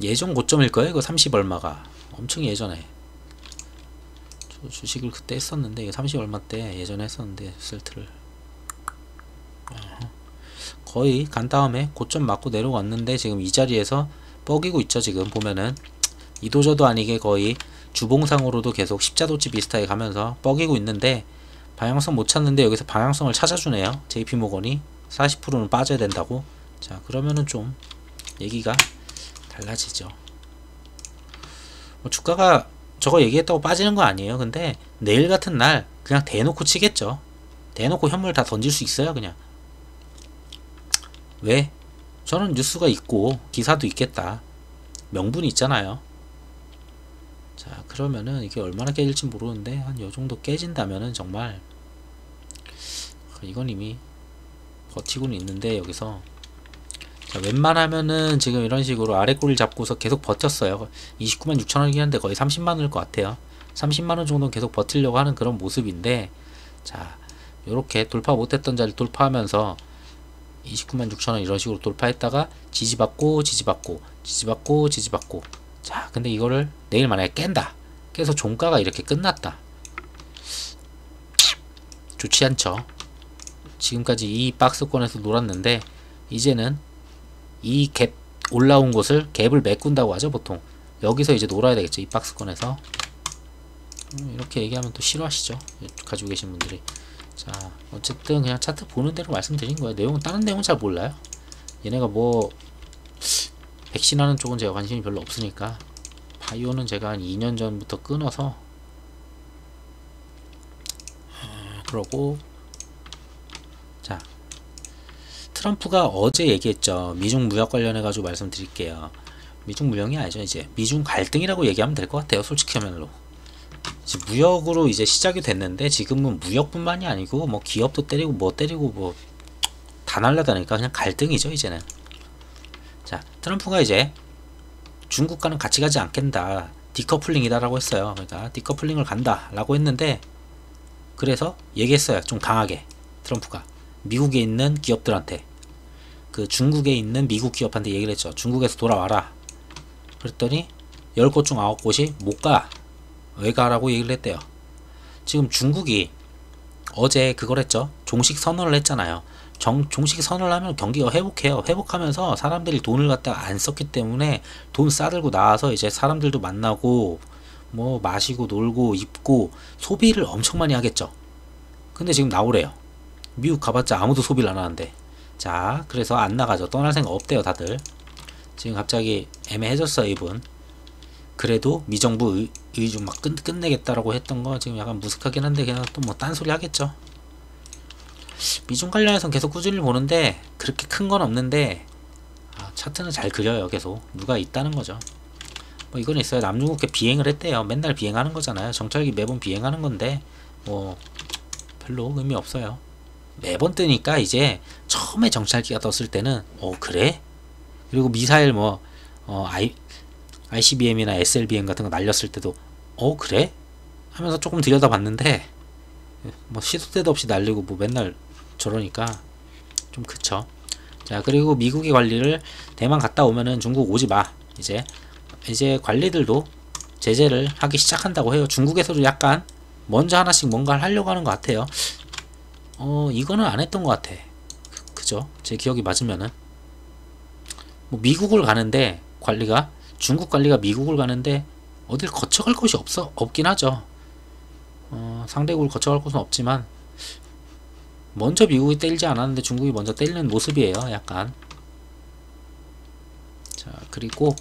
예전 고점일 거예요. 이거 30 얼마가 엄청 예전에 저 주식을 그때 했었는데, 이거 30 얼마 때 예전에 했었는데 셀트를 거의 간 다음에 고점 맞고 내려왔는데 지금 이 자리에서 뻐기고 있죠. 지금 보면은 이도저도 아니게 거의 주봉상으로도 계속 십자도치 비슷하게 가면서 뻐기고 있는데 방향성 못 찾는데 여기서 방향성을 찾아주네요. JP모건이 40%는 빠져야 된다고. 자, 그러면은 좀 얘기가 달라지죠. 뭐 주가가 저거 얘기했다고 빠지는 거 아니에요. 근데 내일 같은 날 그냥 대놓고 치겠죠. 대놓고 현물 다 던질 수 있어요. 그냥. 왜? 저는 뉴스가 있고 기사도 있겠다. 명분이 있잖아요. 자, 그러면은 이게 얼마나 깨질지 모르는데 한 요정도 깨진다면은 정말 이건 이미 버티고는 있는데 여기서 자, 웬만하면은 지금 이런 식으로 아래 꼬리를 잡고서 계속 버텼어요. 29만 6천원이긴 한데 거의 30만원일 것 같아요. 30만원 정도는 계속 버티려고 하는 그런 모습인데, 자, 요렇게 돌파 못했던 자리를 돌파하면서 29만 6천원 이런 식으로 돌파했다가 지지받고 지지받고 지지받고 지지받고. 자, 근데 이거를 내일 만약에 깬다. 깨서 종가가 이렇게 끝났다. 좋지 않죠. 지금까지 이 박스권에서 놀았는데 이제는 이 갭 올라온 곳을 갭을 메꾼다고 하죠. 보통 여기서 이제 놀아야 되겠죠. 이 박스권에서. 이렇게 얘기하면 또 싫어하시죠, 가지고 계신 분들이. 자, 어쨌든 그냥 차트 보는 대로 말씀드린 거예요. 내용은 다른 내용은 잘 몰라요. 얘네가 뭐 백신하는 쪽은 제가 관심이 별로 없으니까. 바이오는 제가 한 2년 전부터 끊어서 그러고. 자, 트럼프가 어제 얘기했죠. 미중 무역 관련해 가지고 말씀드릴게요. 미중 무역이 아니죠. 이제 미중 갈등이라고 얘기하면 될 것 같아요. 솔직히야말로 이제 무역으로 이제 시작이 됐는데 지금은 무역뿐만이 아니고 뭐 기업도 때리고 뭐 때리고 뭐 다 날라다니까 그냥 갈등이죠 이제는. 자, 트럼프가 이제 중국과는 같이 가지 않겠다, 디커플링이다 라고 했어요. 그러니까 디커플링을 간다 라고 했는데, 그래서 얘기했어요. 좀 강하게 트럼프가 미국에 있는 기업들한테, 그 중국에 있는 미국 기업한테 얘기를 했죠. 중국에서 돌아와라. 그랬더니 10곳 중 9곳이 못가. 왜 가라고 얘기를 했대요. 지금 중국이 어제 그걸 했죠. 종식 선언을 했잖아요. 종식 선언을 하면 경기가 회복해요. 회복하면서 사람들이 돈을 갖다가 안 썼기 때문에 돈 싸들고 나와서 이제 사람들도 만나고 뭐 마시고 놀고 입고 소비를 엄청 많이 하겠죠. 근데 지금 나오래요. 미국 가봤자 아무도 소비를 안 하는데. 자, 그래서 안 나가죠. 떠날 생각 없대요 다들. 지금 갑자기 애매해졌어요 이분. 그래도 미정부 의중 막 끝내겠다라고 했던 거 지금 약간 무색하긴 한데 그냥 또 뭐 딴소리 하겠죠. 미중 관련해서는 계속 꾸준히 보는데 그렇게 큰 건 없는데 차트는 잘 그려요. 계속 누가 있다는 거죠. 뭐 이건 있어요. 남중국해 비행을 했대요. 맨날 비행하는 거잖아요. 정찰기 매번 비행하는 건데 뭐 별로 의미 없어요. 매번 뜨니까 이제 처음에 정찰기가 떴을 때는 그래? 그리고 미사일 뭐 ICBM이나 SLBM 같은 거 날렸을 때도 그래? 하면서 조금 들여다봤는데 뭐 시도 때도 없이 날리고 뭐 맨날 저러니까 좀 그쵸. 자, 그리고 미국의 관리를 대만 갔다 오면은 중국 오지 마. 이제 관리들도 제재를 하기 시작한다고 해요. 중국에서도 약간 먼저 하나씩 뭔가를 하려고 하는 것 같아요. 이거는 안 했던 것 같아. 그죠? 제 기억이 맞으면은 뭐 미국을 가는데 관리가 중국 관리가 미국을 가는데 어딜 거쳐갈 곳이 없긴 하죠. 상대국을 거쳐갈 곳은 없지만 먼저 미국이 때리지 않았는데 중국이 먼저 때리는 모습이에요. 약간. 자, 그리고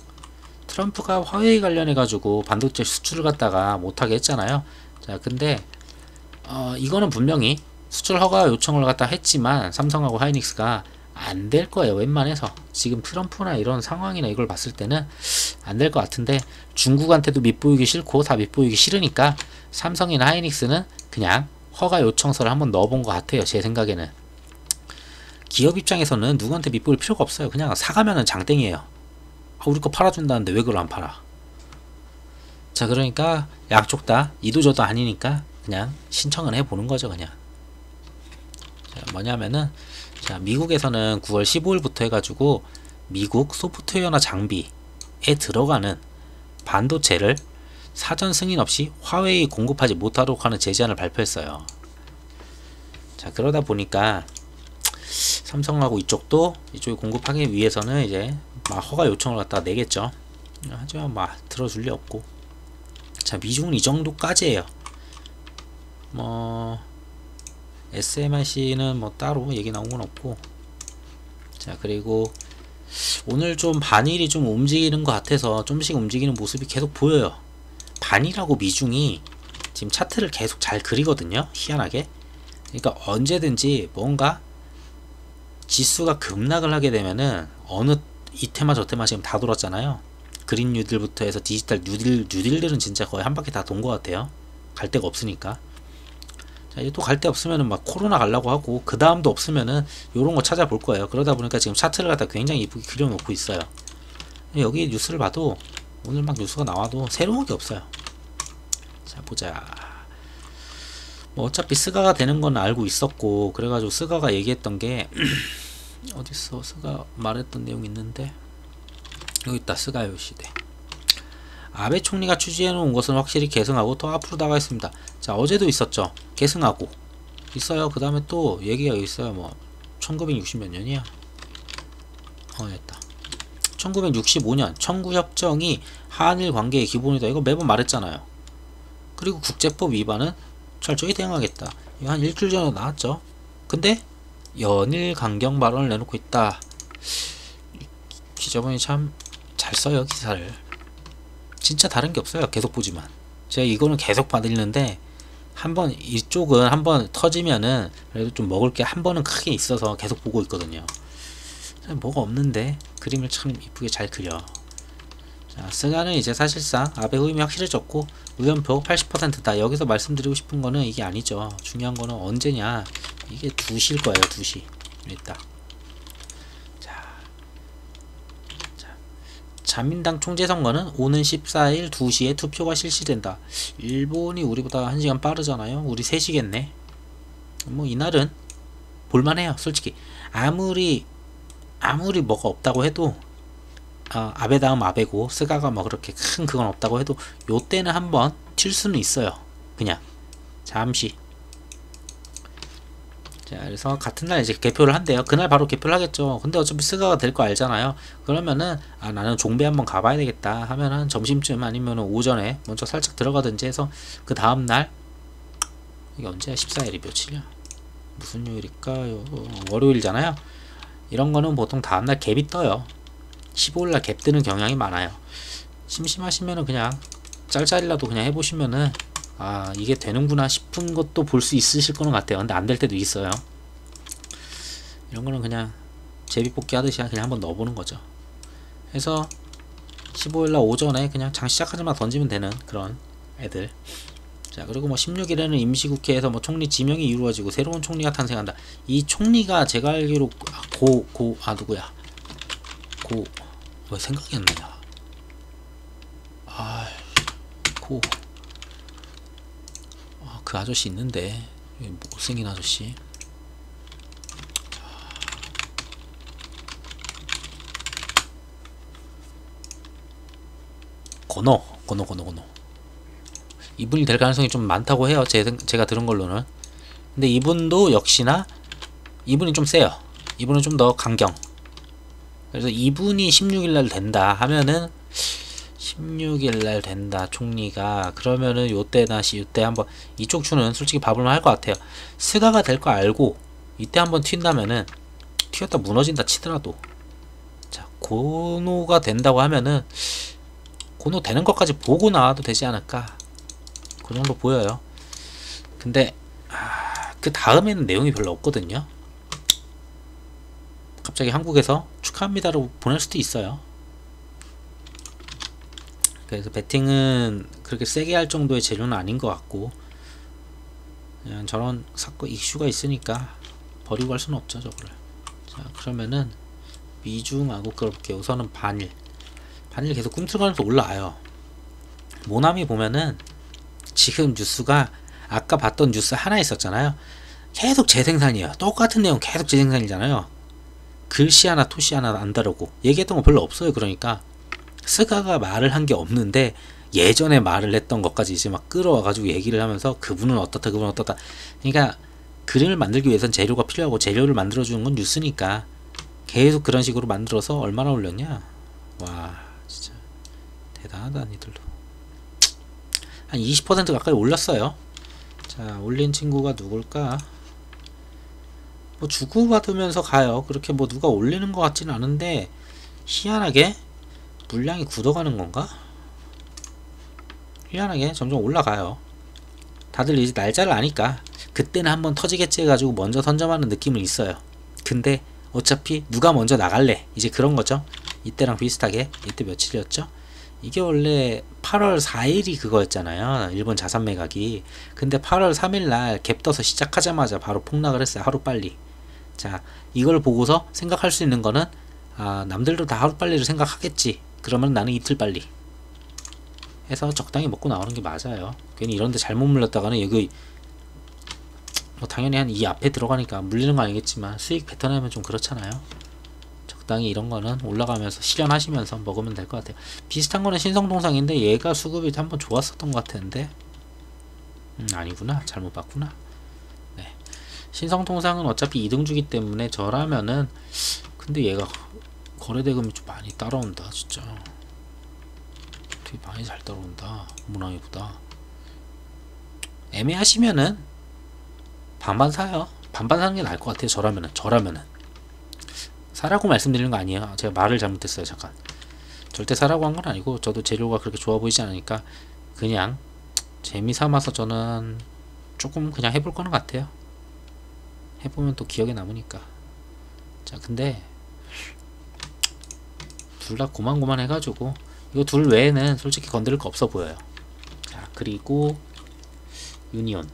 트럼프가 화웨이 관련해 가지고 반도체 수출을 갖다가 못하게 했잖아요. 자, 근데 이거는 분명히 수출 허가 요청을 갖다 했지만 삼성하고 하이닉스가 안 될 거예요. 웬만해서 지금 트럼프나 이런 상황이나 이걸 봤을 때는 안 될 것 같은데, 중국한테도 밑보이기 싫고 다 밑보이기 싫으니까 삼성이나 하이닉스는 그냥 허가 요청서를 한번 넣어본 것 같아요. 제 생각에는. 기업 입장에서는 누구한테 밑보일 필요가 없어요. 그냥 사가면은 장땡이에요. 우리 거 팔아준다는데 왜 그걸 안 팔아? 자, 그러니까 양쪽 다 이도저도 아니니까 그냥 신청을 해보는 거죠. 그냥. 자, 뭐냐면은, 자, 미국에서는 9월 15일부터 해가지고 미국 소프트웨어나 장비에 들어가는 반도체를 사전 승인 없이 화웨이 공급하지 못하도록 하는 제재안을 발표했어요. 자, 그러다 보니까 삼성하고 이쪽이 공급하기 위해서는 이제 막 허가 요청을 갖다가 내겠죠. 하지만 막 들어줄 리 없고. 자, 미중은 이 정도까지예요. 뭐 SMIC는 뭐 따로 얘기 나온 건 없고. 자, 그리고 오늘 좀 반일이 좀 움직이는 것 같아서 좀씩 움직이는 모습이 계속 보여요. 반일하고 미중이 지금 차트를 계속 잘 그리거든요. 희한하게. 그러니까 언제든지 뭔가 지수가 급락을 하게 되면은 어느 이테마 저테마 지금 다 돌았잖아요. 그린 뉴딜부터 해서 디지털 뉴딜들은 진짜 거의 한 바퀴 다 돈 것 같아요. 갈 데가 없으니까. 자, 이제 또 갈 데 없으면은 막 코로나 가려고 하고, 그 다음도 없으면은 요런 거 찾아볼 거예요. 그러다 보니까 지금 차트를 갖다 굉장히 이쁘게 그려놓고 있어요. 여기 뉴스를 봐도 오늘 막 뉴스가 나와도 새로운 게 없어요. 자, 보자. 뭐 어차피 스가가 되는 건 알고 있었고, 그래가지고 스가가 얘기했던 게 어딨어? 스가 말했던 내용이 있는데 여기 있다. 스가요 시대. 아베 총리가 추진해놓은 것은 확실히 계승하고 더 앞으로 나가겠습니다. 자, 어제도 있었죠. 계승하고 있어요. 그 다음에 또 얘기가 있어요. 뭐 1960 몇 년이야? 됐다. 1965년 청구협정이 한일 관계의 기본이다. 이거 매번 말했잖아요. 그리고 국제법 위반은 철저히 대응하겠다. 이거 한 일주일 전에 나왔죠. 근데 연일 강경 발언을 내놓고 있다. 기자분이 참 잘 써요, 기사를. 진짜 다른 게 없어요. 계속 보지만. 제가 이거는 계속 받는데 한번 이쪽은 한번 터지면은 그래도 좀 먹을 게 한 번은 크게 있어서 계속 보고 있거든요. 뭐가 없는데 그림을 참 이쁘게 잘 그려. 자, 스가는 이제 사실상 아베 후임이 확실해졌고 의원표 80%다. 여기서 말씀드리고 싶은 거는 이게 아니죠. 중요한 거는 언제냐. 이게 2시일 거예요. 2시. 있다. 자민당 총재 선거는 오는 14일 2시에 투표가 실시된다. 일본이 우리보다 1시간 빠르잖아요. 우리 3시겠네. 뭐 이날은 볼만해요. 솔직히 아무리 뭐가 없다고 해도 아베 다음 아베고 스가가 뭐 그렇게 큰 그건 없다고 해도 요때는 한번 튈 수는 있어요. 그냥 잠시. 자, 그래서 같은 날 이제 개표를 한대요. 그날 바로 개표를 하겠죠. 근데 어차피 스가가 될 거 알잖아요. 그러면은 나는 종배 한번 가봐야 되겠다 하면은 점심쯤 아니면 오전에 먼저 살짝 들어가든지 해서 그 다음날, 이게 언제야? 14일이 며칠이야? 무슨 요일일까요? 월요일이잖아요. 이런 거는 보통 다음날 갭이 떠요. 15일날 갭 뜨는 경향이 많아요. 심심하시면은 그냥 짤짤이라도 그냥 해보시면은 이게 되는구나 싶은 것도 볼 수 있으실 거는 같아요. 근데 안 될 때도 있어요. 이런 거는 그냥 제비뽑기 하듯이 그냥 한번 넣어보는 거죠. 해서 15일날 오전에 그냥 장 시작하자마자 던지면 되는 그런 애들. 자, 그리고 뭐 16일에는 임시국회에서 뭐 총리 지명이 이루어지고 새로운 총리가 탄생한다. 이 총리가 제가 알기로 누구야? 왜 생각이 안 나냐? 그 아저씨 있는데, 못생긴 아저씨. 건어. 이분이 될 가능성이 좀 많다고 해요. 제가 들은 걸로는. 근데 이분도 역시나 이분이 좀 세요. 이분은 좀 더 강경. 그래서 이분이 16일날 된다 하면은 16일날 된다 총리가 그러면은 요때나 요때 한번 이쪽 주는 솔직히 봐볼만 할 것 같아요. 스가가 될 거 알고 이때 한번 튄다면은 튀었다 무너진다 치더라도 자 고노가 된다고 하면은 고노 되는 것까지 보고 나와도 되지 않을까 그 정도 보여요. 근데 그 다음에는 내용이 별로 없거든요. 갑자기 한국에서 축하합니다로 보낼 수도 있어요. 그래서 배팅은 그렇게 세게 할 정도의 재료는 아닌 것 같고 그냥 저런 사건 이슈가 있으니까 버리고 갈 수는 없죠 저거를. 자 그러면은 미중하고 그렇게 우선은 반일 계속 꿈틀거리면서 올라와요. 모나미 보면은 지금 뉴스가 아까 봤던 뉴스 하나 있었잖아요. 계속 재생산이에요. 똑같은 내용 계속 재생산이잖아요. 글씨 하나 토시 하나 안 다르고 얘기했던 거 별로 없어요. 그러니까 스가가 말을 한 게 없는데 예전에 말을 했던 것까지 이제 막 끌어와가지고 얘기를 하면서 그분은 어떻다 그분은 어떻다. 그러니까 그림을 만들기 위해선 재료가 필요하고 재료를 만들어주는 건 뉴스니까 계속 그런 식으로 만들어서 얼마나 올렸냐. 와 진짜 대단하다 니들도. 한 20% 가까이 올렸어요. 자 올린 친구가 누굴까. 뭐 주고받으면서 가요. 그렇게 뭐 누가 올리는 것 같지는 않은데 희한하게 물량이 굳어가는 건가? 희한하게 점점 올라가요. 다들 이제 날짜를 아니까 그때는 한번 터지겠지 해가지고 먼저 선점하는 느낌은 있어요. 근데 어차피 누가 먼저 나갈래 이제 그런 거죠. 이때랑 비슷하게. 이때 며칠이었죠? 이게 원래 8월 4일이 그거였잖아요. 일본 자산 매각이. 근데 8월 3일날 갭 떠서 시작하자마자 바로 폭락을 했어요. 하루 빨리. 자 이걸 보고서 생각할 수 있는 거는 남들도 다 하루 빨리를 생각하겠지. 그러면 나는 이틀 빨리 해서 적당히 먹고 나오는 게 맞아요. 괜히 이런데 잘못 물렸다가는 여기 뭐 당연히 한 이 앞에 들어가니까 물리는 거 아니겠지만 수익 뱉어내면 좀 그렇잖아요. 적당히 이런 거는 올라가면서 실현하시면서 먹으면 될 것 같아요. 비슷한 거는 신성동상인데 얘가 수급이 한번 좋았었던 것 같았는데 아니구나 잘못 봤구나. 네. 신성동상은 어차피 2등주기 때문에 저라면은 근데 얘가 거래대금이 좀 많이 따라온다 진짜. 되게 많이 잘 따라온다 모나미보다. 애매하시면은 반반 사요. 반반 사는 게 나을 것 같아요. 저라면은 사라고 말씀드리는 거 아니에요. 제가 말을 잘못했어요. 잠깐. 절대 사라고 한 건 아니고 저도 재료가 그렇게 좋아 보이지 않으니까 그냥 재미삼아서 저는 조금 그냥 해볼 거는 같아요. 해보면 또 기억에 남으니까. 자 근데 둘 다 고만고만 해가지고 이거 둘 외에는 솔직히 건드릴 거 없어 보여요. 자 그리고 유니온은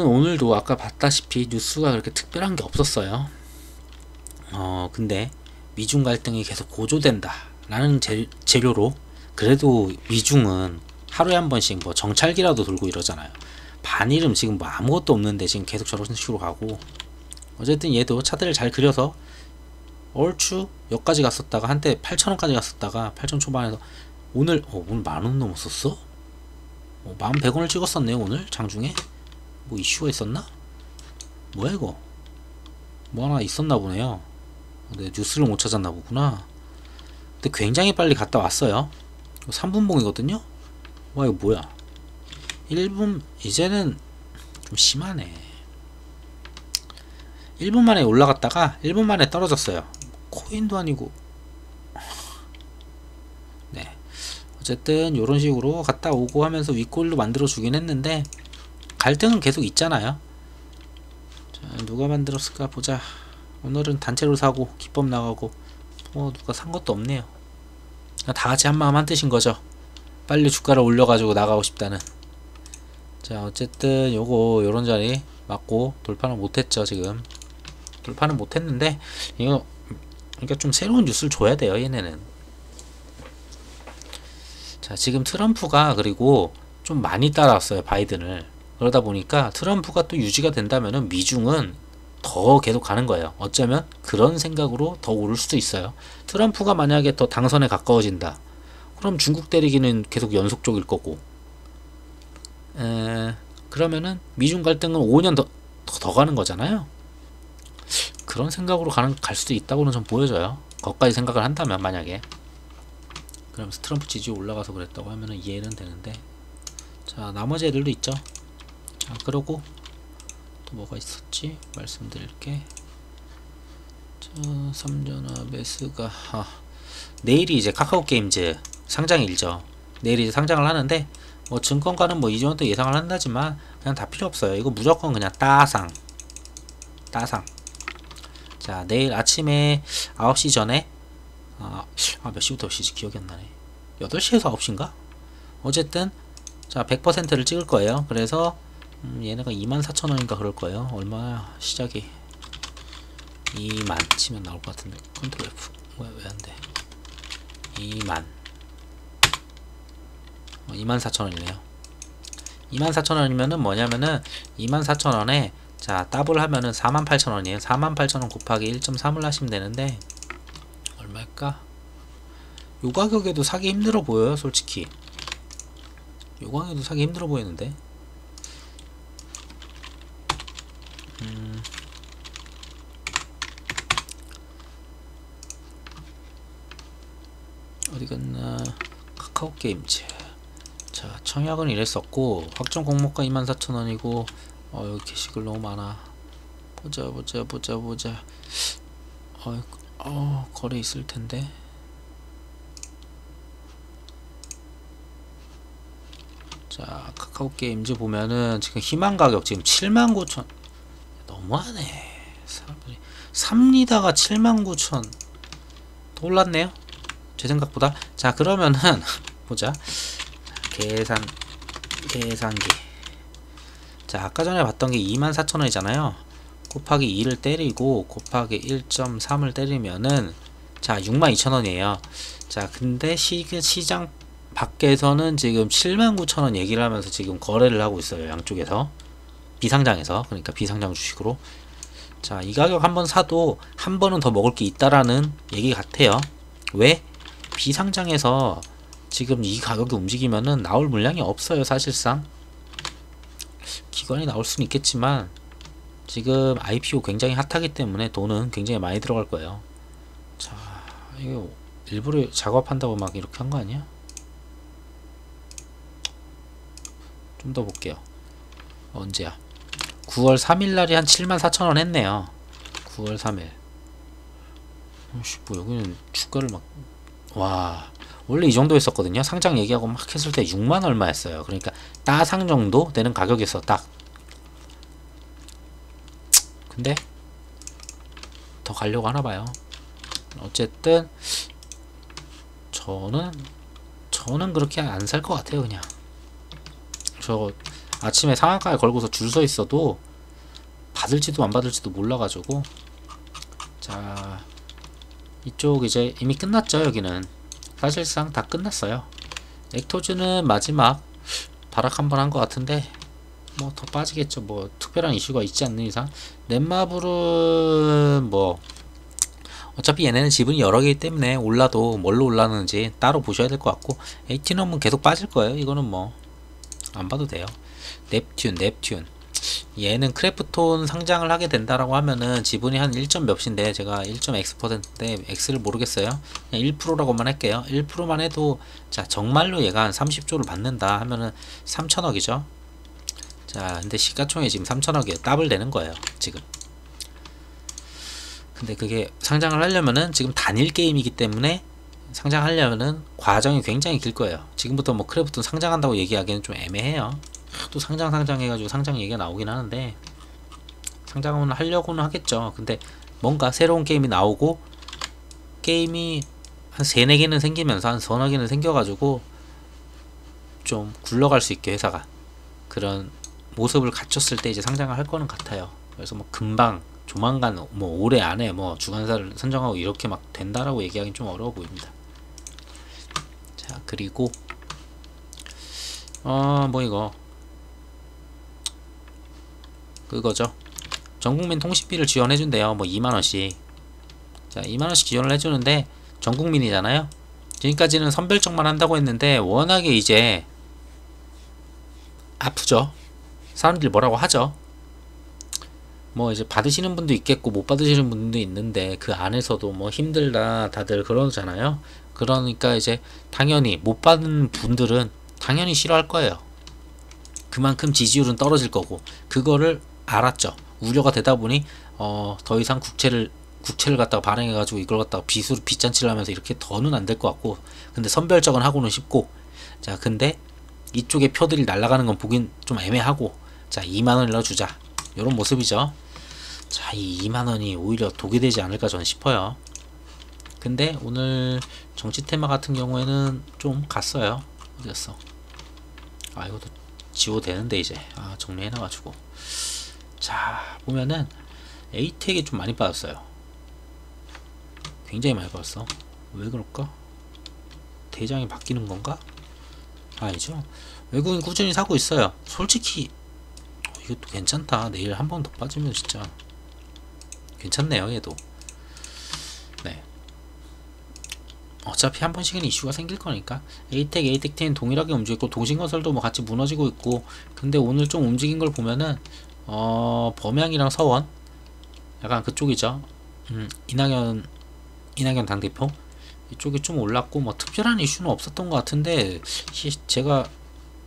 오늘도 아까 봤다시피 뉴스가 그렇게 특별한 게 없었어요. 근데 미중 갈등이 계속 고조된다 라는 재료로 그래도 미중은 하루에 한 번씩 뭐 정찰기라도 돌고 이러잖아요. 반일은 지금 뭐 아무것도 없는데 지금 계속 저런 식으로 가고 어쨌든 얘도 차트를 잘 그려서 얼추 여기까지 갔었다가 한때 8,000원까지 갔었다가 8,000 초반에서 오늘 만원 넘었었어? 11,100원을 찍었었네요. 오늘 장중에 뭐 이슈가 있었나? 뭐야 이거 뭐 하나 있었나 보네요. 근데 뉴스를 못 찾았나 보구나. 근데 굉장히 빨리 갔다 왔어요. 3분봉이거든요. 와 이거 뭐야 1분 이제는 좀 심하네. 1분 만에 올라갔다가 1분 만에 떨어졌어요. 코인도 아니고. 네 어쨌든 요런 식으로 갔다 오고 하면서 윗골로 만들어 주긴 했는데 갈등은 계속 있잖아요. 자 누가 만들었을까 보자. 오늘은 단체로 사고 기법 나가고 누가 산 것도 없네요. 다 같이 한마음 한뜻인 거죠. 빨리 주가를 올려가지고 나가고 싶다는. 자 어쨌든 요런 자리 맞고 돌파는 못했죠. 지금 돌파는 못했는데 이거 그러니까 좀 새로운 뉴스를 줘야 돼요. 얘네는. 자 지금 트럼프가 그리고 좀 많이 따라왔어요. 바이든을. 그러다 보니까 트럼프가 또 유지가 된다면은 미중은 더 계속 가는 거예요. 어쩌면 그런 생각으로 더 오를 수도 있어요. 트럼프가 만약에 더 당선에 가까워진다 그럼 중국 때리기는 계속 연속적일 거고, 그러면은 미중 갈등은 5년 더 가는 거잖아요. 그런 생각으로 갈 수도 있다고는 좀 보여져요. 거기까지 생각을 한다면, 만약에. 그럼 트럼프 지지 올라가서 그랬다고 하면은 이해는 되는데, 자, 나머지 애들도 있죠. 자, 그러고 또 뭐가 있었지? 말씀드릴게. 자, 삼전화 매수가 내일이 이제 카카오게임즈 상장일죠. 내일 이제 상장을 하는데, 뭐 증권가는 뭐 이 정도 예상을 한다지만 그냥 다 필요 없어요. 이거 무조건 그냥 따상. 자, 내일 아침에 9시 전에 몇 시부터 몇 시지 기억이 안 나네. 8시에서 9시인가? 어쨌든 자, 100%를 찍을 거예요. 그래서 얘네가 24,000원인가 그럴 거예요. 얼마야 시작이? 2만 치면 나올 것 같은데 컨트롤 F 왜 안 돼? 24,000원이네요. 24,000원이면은 뭐냐면은 24,000원에 자, 더블 하면은 48,000원이에요. 48,000원 곱하기 1.3을 하시면 되는데 얼마일까? 요 가격에도 사기 힘들어 보여요, 솔직히. 요 가격에도 사기 힘들어 보이는데. 어디 갔나? 카카오게임즈. 자, 청약은 이랬었고, 확정 공모가 24,000원이고, 여기 게시글 너무 많아. 보자. 거래 있을 텐데. 자, 카카오게임즈 보면은 지금 희망 가격 지금 79,000. 너무하네. 사람들이 삽니다가 79,000. 더 올랐네요. 제 생각보다. 자, 그러면은 보자. 계산기. 자, 아까 전에 봤던 게 24,000원이잖아요. 곱하기 2를 때리고 곱하기 1.3을 때리면은 자, 62,000원이에요. 자, 근데 시장 밖에서는 지금 79,000원 얘기를 하면서 지금 거래를 하고 있어요. 양쪽에서. 비상장에서. 그러니까 비상장 주식으로. 자, 이 가격 한번 사도 한 번은 더 먹을 게 있다라는 얘기 같아요. 왜? 비상장에서 지금 이 가격이 움직이면은 나올 물량이 없어요, 사실상. 기관이 나올 수는 있겠지만 지금 IPO 굉장히 핫하기 때문에 돈은 굉장히 많이 들어갈 거예요. 자, 이거 일부러 작업한다고 막 이렇게 한 거 아니야? 좀 더 볼게요. 언제야? 9월 3일날이 한 74,000원 했네요. 9월 3일. 뭐 여기는 주가를 막, 와, 원래 이 정도 했었거든요. 상장 얘기하고 막 했을 때 6만 얼마 했어요. 그러니까 따상 정도 되는 가격에서 딱. 근데 더 가려고 하나 봐요. 어쨌든 저는 그렇게 안 살 것 같아요. 그냥 저 아침에 상한가에 걸고서 줄 서 있어도 받을지도 안 받을지도 몰라가지고. 자, 이쪽 이제 이미 끝났죠. 여기는 사실상 다 끝났어요. 액토즈는 마지막 발악 한번 한 것 같은데 뭐 더 빠지겠죠. 뭐 특별한 이슈가 있지 않는 이상. 넷마블은 뭐 어차피 얘네는 지분이 여러 개이기 때문에 올라도 뭘로 올라는지 따로 보셔야 될 것 같고, 에이티넘은 계속 빠질 거예요. 이거는 뭐 안 봐도 돼요. 넵튠 얘는 크래프톤 상장을 하게 된다라고 하면은 지분이 한 1점 몇인데 제가 1.X%인데 X를 모르겠어요. 그냥 1%라고만 할게요. 1%만 해도 자, 정말로 얘가 한 30조를 받는다 하면은 3천억이죠. 자, 근데 시가총액 지금 3천억이에요. 더블 되는 거예요, 지금. 근데 그게 상장을 하려면은 지금 단일 게임이기 때문에 상장하려면은 과정이 굉장히 길 거예요. 지금부터 뭐 크래프톤 상장한다고 얘기하기는 좀 애매해요. 또 상장해가지고 상장 얘기가 나오긴 하는데, 상장은 하려고는 하겠죠. 근데 뭔가 새로운 게임이 나오고 게임이 한 3, 4개는 생기면서 한 서너 개는 생겨가지고 좀 굴러갈 수 있게 회사가 그런 모습을 갖췄을 때 이제 상장을 할 거는 같아요. 그래서 뭐 금방 조만간 뭐 올해 안에 뭐 주관사를 선정하고 이렇게 막 된다라고 얘기하기는 좀 어려워 보입니다. 자, 그리고 뭐 이거 그거죠. 전국민 통신비를 지원해준대요. 뭐 2만원씩. 자, 2만원씩 지원을 해주는데 전국민이잖아요. 지금까지는 선별적만 한다고 했는데 워낙에 이제 아프죠. 사람들이 뭐라고 하죠. 뭐 이제 받으시는 분도 있겠고 못 받으시는 분도 있는데 그 안에서도 뭐 힘들다 다들 그러잖아요. 그러니까 이제 당연히 못 받은 분들은 당연히 싫어할 거예요. 그만큼 지지율은 떨어질 거고 그거를 알았죠. 우려가 되다 보니 더 이상 국채를 갖다가 발행해가지고 이걸 갖다가 빚으로 빚잔치를 하면서 이렇게 더는 안 될 것 같고, 근데 선별적은 하고는 싶고, 자 근데 이쪽에 표들이 날아가는 건 보긴 좀 애매하고, 자 2만원이라 주자, 요런 모습이죠. 자 이 2만원이 오히려 독이 되지 않을까 저는 싶어요. 근데 오늘 정치 테마 같은 경우에는 좀 갔어요. 어디갔어? 아 이것도 지워 되는데 이제 정리해놔가지고. 자 보면은 에이텍이 좀 많이 빠졌어요. 굉장히 많이 빠졌어. 왜 그럴까? 대장이 바뀌는 건가? 아니죠. 외국인 꾸준히 사고 있어요. 솔직히 이것도 괜찮다. 내일 한 번 더 빠지면 진짜 괜찮네요. 얘도. 네. 어차피 한 번씩은 이슈가 생길 거니까. 에이텍, 에이텍10 동일하게 움직이고 동신건설도 뭐 같이 무너지고 있고. 근데 오늘 좀 움직인 걸 보면은 범양이랑 서원 약간 그쪽이죠. 이낙연 당대표 이쪽이 좀 올랐고 뭐 특별한 이슈는 없었던 것 같은데, 제가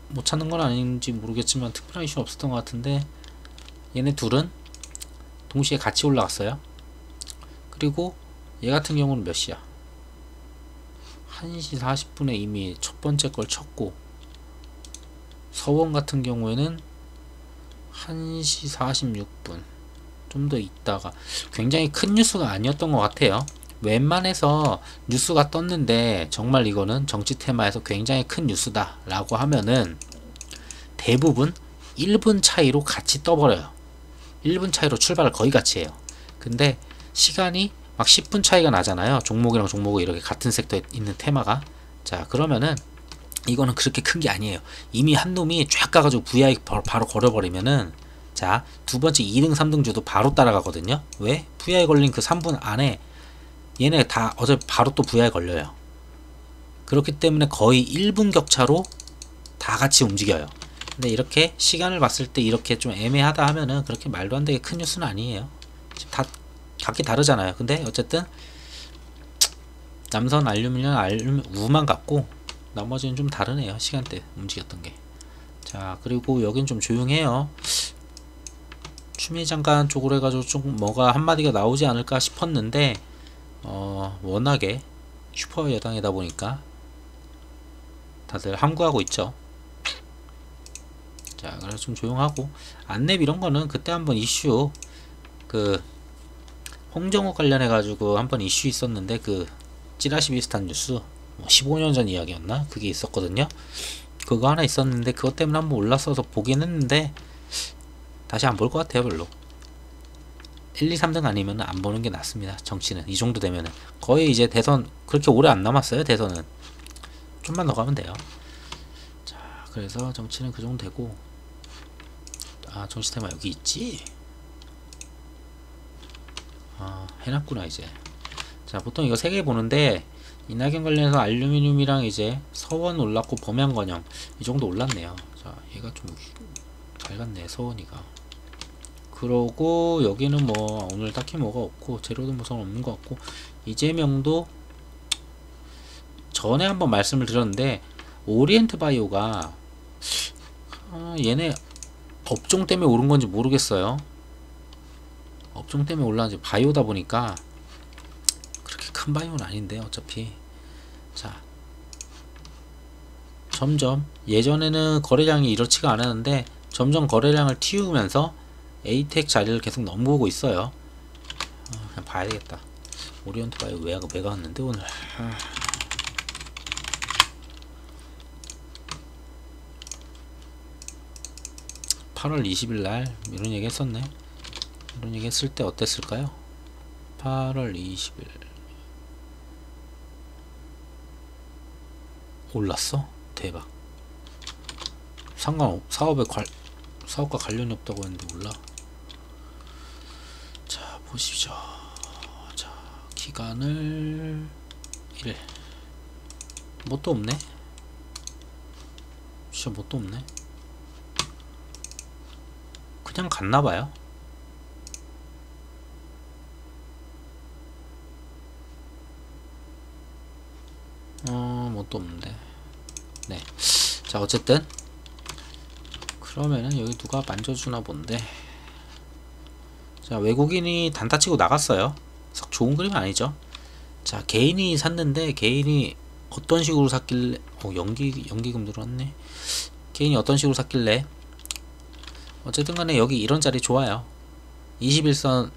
못 찾는 건 아닌지 모르겠지만 특별한 이슈는 없었던 것 같은데 얘네 둘은 동시에 같이 올라갔어요. 그리고 얘 같은 경우는 몇 시야? 1시 40분에 이미 첫 번째 걸 쳤고, 서원 같은 경우에는 1시 46분 좀 더 있다가, 굉장히 큰 뉴스가 아니었던 것 같아요. 웬만해서 뉴스가 떴는데 정말 이거는 정치 테마에서 굉장히 큰 뉴스다 라고 하면은 대부분 1분 차이로 같이 떠버려요. 1분 차이로 출발을 거의 같이 해요. 근데 시간이 막 10분 차이가 나잖아요. 종목이랑 종목이 이렇게 같은 섹터에 있는 테마가. 자 그러면은 이거는 그렇게 큰 게 아니에요. 이미 한 놈이 쫙 가가지고 VI 바로 걸어버리면은, 자 두번째 2등 3등주도 바로 따라가거든요. 왜? VI 걸린 그 3분 안에 얘네 다 어차피 바로 또 VI 걸려요. 그렇기 때문에 거의 1분 격차로 다 같이 움직여요. 근데 이렇게 시간을 봤을 때 이렇게 좀 애매하다 하면은 그렇게 말도 안 되게 큰 뉴스는 아니에요. 지금 다 각기 다르잖아요. 근데 어쨌든 남선 알루미늄 우만 같고 나머지는 좀 다르네요. 시간대 움직였던 게. 자 그리고 여긴 좀 조용해요. 추미애 장관 쪽으로 해가지고 좀 뭐가 한마디가 나오지 않을까 싶었는데 워낙에 슈퍼 여당이다 보니까 다들 함구하고 있죠. 자 그래서 좀 조용하고, 안랩 이런 거는 그때 한번 이슈, 그 홍정욱 관련해 가지고 한번 이슈 있었는데, 그 찌라시 비슷한 뉴스, 뭐 15년 전 이야기였나 그게 있었거든요. 그거 하나 있었는데 그것 때문에 한번 올랐어서 보긴 했는데 다시 안 볼 것 같아요. 별로 1, 2, 3등 아니면 안 보는 게 낫습니다. 정치는 이 정도 되면은 거의 이제 대선 그렇게 오래 안 남았어요. 대선은 좀만 더 가면 돼요. 자 그래서 정치는 그 정도 되고, 정치 테마 여기 있지. 해놨구나 이제. 자 보통 이거 3개 보는데 이낙연 관련해서 알루미늄이랑 이제 서원 올랐고 범양건영 이 정도 올랐네요. 자 얘가 좀 잘 갔네 서원이가. 그러고 여기는 뭐 오늘 딱히 뭐가 없고 제로도 무선 없는 것 같고, 이재명도 전에 한번 말씀을 드렸는데 오리엔트 바이오가 얘네 업종 때문에 오른 건지 모르겠어요. 업종 때문에 올라간지, 바이오다 보니까 그렇게 큰 바이오는 아닌데 어차피. 자 점점 예전에는 거래량이 이렇지가 않았는데 점점 거래량을 틔우면서 에이텍 자리를 계속 넘보고 있어요. 그냥 봐야 되겠다. 오리엔트 바이오 왜 갔는데 오늘. 8월 20일날 이런 얘기 했었네. 이런 얘기 했을 때 어땠을까요? 8월 20일 올랐어? 대박. 사업과 관련이 없다고 했는데 올라. 자 보시죠. 자 기간을 1, 뭣도 없네. 진짜 뭣도 없네. 그냥 갔나봐요. 뭣도 없는데. 네. 자, 어쨌든 그러면은 여기 누가 만져주나 본데. 자, 외국인이 단타 치고 나갔어요. 썩 좋은 그림 아니죠. 자, 개인이 샀는데 개인이 어떤 식으로 샀길래 연기금 들어왔네. 개인이 어떤 식으로 샀길래 어쨌든 간에 여기 이런 자리 좋아요. 21선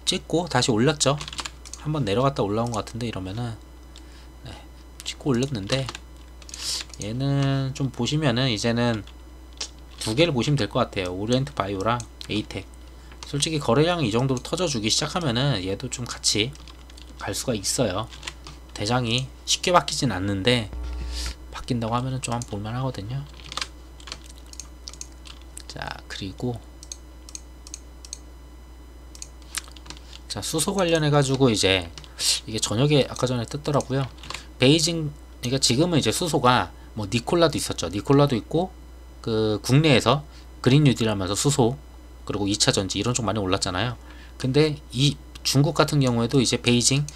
찍고 다시 올렸죠. 한번 내려갔다 올라온 것 같은데 이러면은 네, 찍고 올렸는데 얘는 좀 보시면은 이제는 두 개를 보시면 될 것 같아요. 오리엔트 바이오랑 에이텍. 솔직히 거래량이 이 정도로 터져주기 시작하면은 얘도 좀 같이 갈 수가 있어요. 대장이 쉽게 바뀌진 않는데 바뀐다고 하면은 좀 한번 볼만 하거든요. 자, 그리고 자, 수소 관련해 가지고 이제 이게 저녁에 아까 전에 떴더라고요. 베이징, 그러니까 지금은 이제 수소가 뭐 니콜라도 있었죠. 니콜라도 있고 그 국내에서 그린 뉴딜 하면서 수소 그리고 2차 전지 이런 쪽 많이 올랐잖아요. 근데 이 중국 같은 경우에도 이제 베이징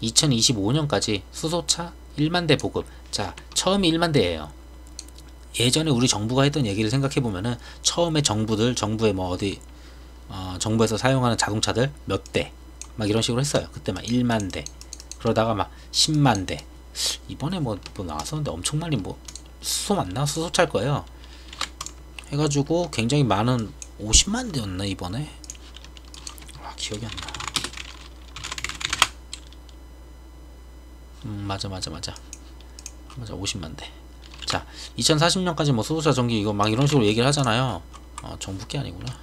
2025년까지 수소차 1만 대 보급. 자, 처음이 1만 대예요. 예전에 우리 정부가 했던 얘기를 생각해 보면은 처음에 정부의 뭐 어디 정부에서 사용하는 자동차들 몇 대 막 이런 식으로 했어요. 그때 막 1만 대 그러다가 막 10만 대. 이번에 뭐 나왔었는데 엄청 많이 뭐 수소 맞나? 수소차일 거예요. 해가지고 굉장히 많은 50만 대였나 이번에? 아, 기억이 안 나. 맞아 50만 대. 자, 2040년까지 뭐 수소차 전기 이거 막 이런 식으로 얘기를 하잖아요. 정부 게 아니구나.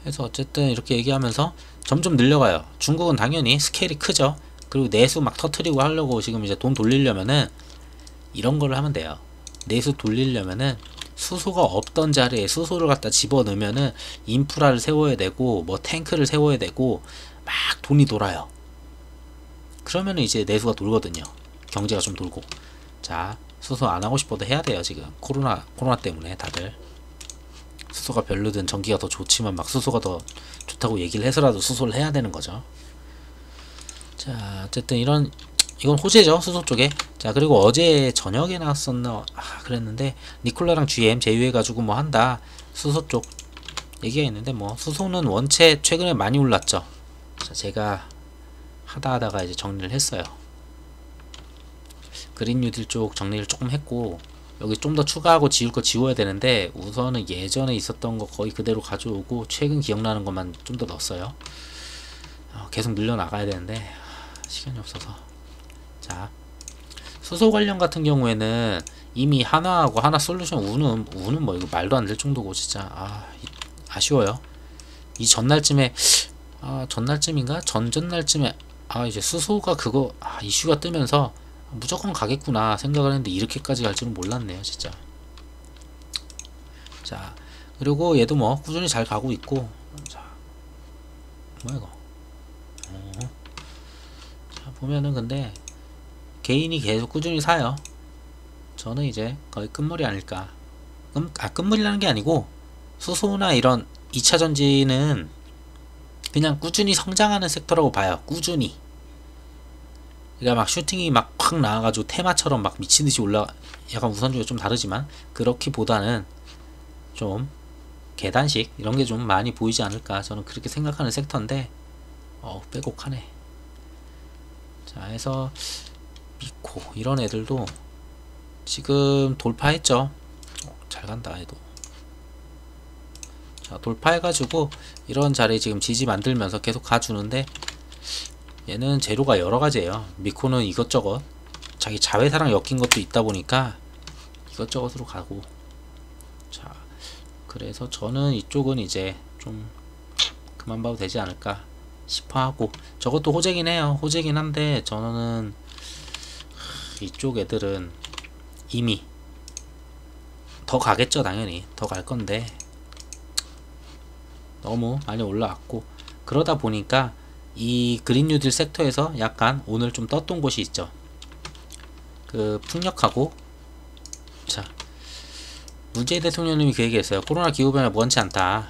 그래서 어쨌든 이렇게 얘기하면서 점점 늘려가요. 중국은 당연히 스케일이 크죠. 그리고 내수 막 터트리고 하려고 지금 이제 돈 돌리려면은 이런 거를 하면 돼요. 내수 돌리려면은 수소가 없던 자리에 수소를 갖다 집어넣으면은 인프라를 세워야 되고 뭐 탱크를 세워야 되고 막 돈이 돌아요. 그러면은 이제 내수가 돌거든요. 경제가 좀 돌고. 자, 수소 안 하고 싶어도 해야 돼요. 지금 코로나 때문에 다들 수소가 별로든 전기가 더 좋지만 막 수소가 더 좋다고 얘기를 해서라도 수소를 해야 되는 거죠. 자, 어쨌든 이건 호재죠, 수소 쪽에. 자, 그리고 어제 저녁에 나왔었나 그랬는데 니콜라랑 GM 제휴해가지고 뭐 한다 수소 쪽 얘기가 있는데 뭐 수소는 원체 최근에 많이 올랐죠. 자, 제가 하다가 이제 정리를 했어요. 그린 뉴딜 쪽 정리를 조금 했고 여기 좀 더 추가하고 지울 거 지워야 되는데 우선은 예전에 있었던 거 거의 그대로 가져오고 최근 기억나는 것만 좀 더 넣었어요. 계속 늘려나가야 되는데 시간이 없어서. 자, 수소 관련 같은 경우에는 이미 하나하고 하나솔루션 우는 뭐 이거 말도 안 될 정도고 진짜 아쉬워요. 이 전날쯤에 전날쯤인가 전전날쯤에 이제 수소가 그거 이슈가 뜨면서 무조건 가겠구나 생각을 했는데 이렇게까지 갈 줄은 몰랐네요 진짜. 자, 그리고 얘도 뭐 꾸준히 잘 가고 있고. 자, 뭐야 이거. 자, 보면은 근데 개인이 계속 꾸준히 사요. 저는 이제 거의 끝물이 아닐까. 끝물이라는 게 아니고 수소나 이런 2차 전지는 그냥 꾸준히 성장하는 섹터라고 봐요. 꾸준히. 그러니까 막 슈팅이 막 확 나와가지고 테마처럼 막 미친듯이 약간 우선주가 좀 다르지만 그렇기보다는 좀 계단식 이런 게 좀 많이 보이지 않을까 저는 그렇게 생각하는 섹터인데 빼곡하네. 자, 해서 미코 이런 애들도 지금 돌파했죠. 잘 간다 얘도. 자, 돌파해가지고 이런 자리 지금 지지 만들면서 계속 가주는데 얘는 재료가 여러가지예요. 미코는 이것저것 자기 자회사랑 엮인 것도 있다 보니까 이것저것으로 가고. 자, 그래서 저는 이쪽은 이제 좀 그만 봐도 되지 않을까 싶어 하고. 저것도 호재긴 해요. 호재긴 한데 저는 이쪽 애들은 이미 더 가겠죠. 당연히 더 갈 건데 너무 많이 올라왔고 그러다 보니까 이 그린 뉴딜 섹터에서 약간 오늘 좀 떴던 곳이 있죠. 그 풍력하고, 자, 문재인 대통령님이 그 얘기했어요. 코로나 기후변화 원치 않다.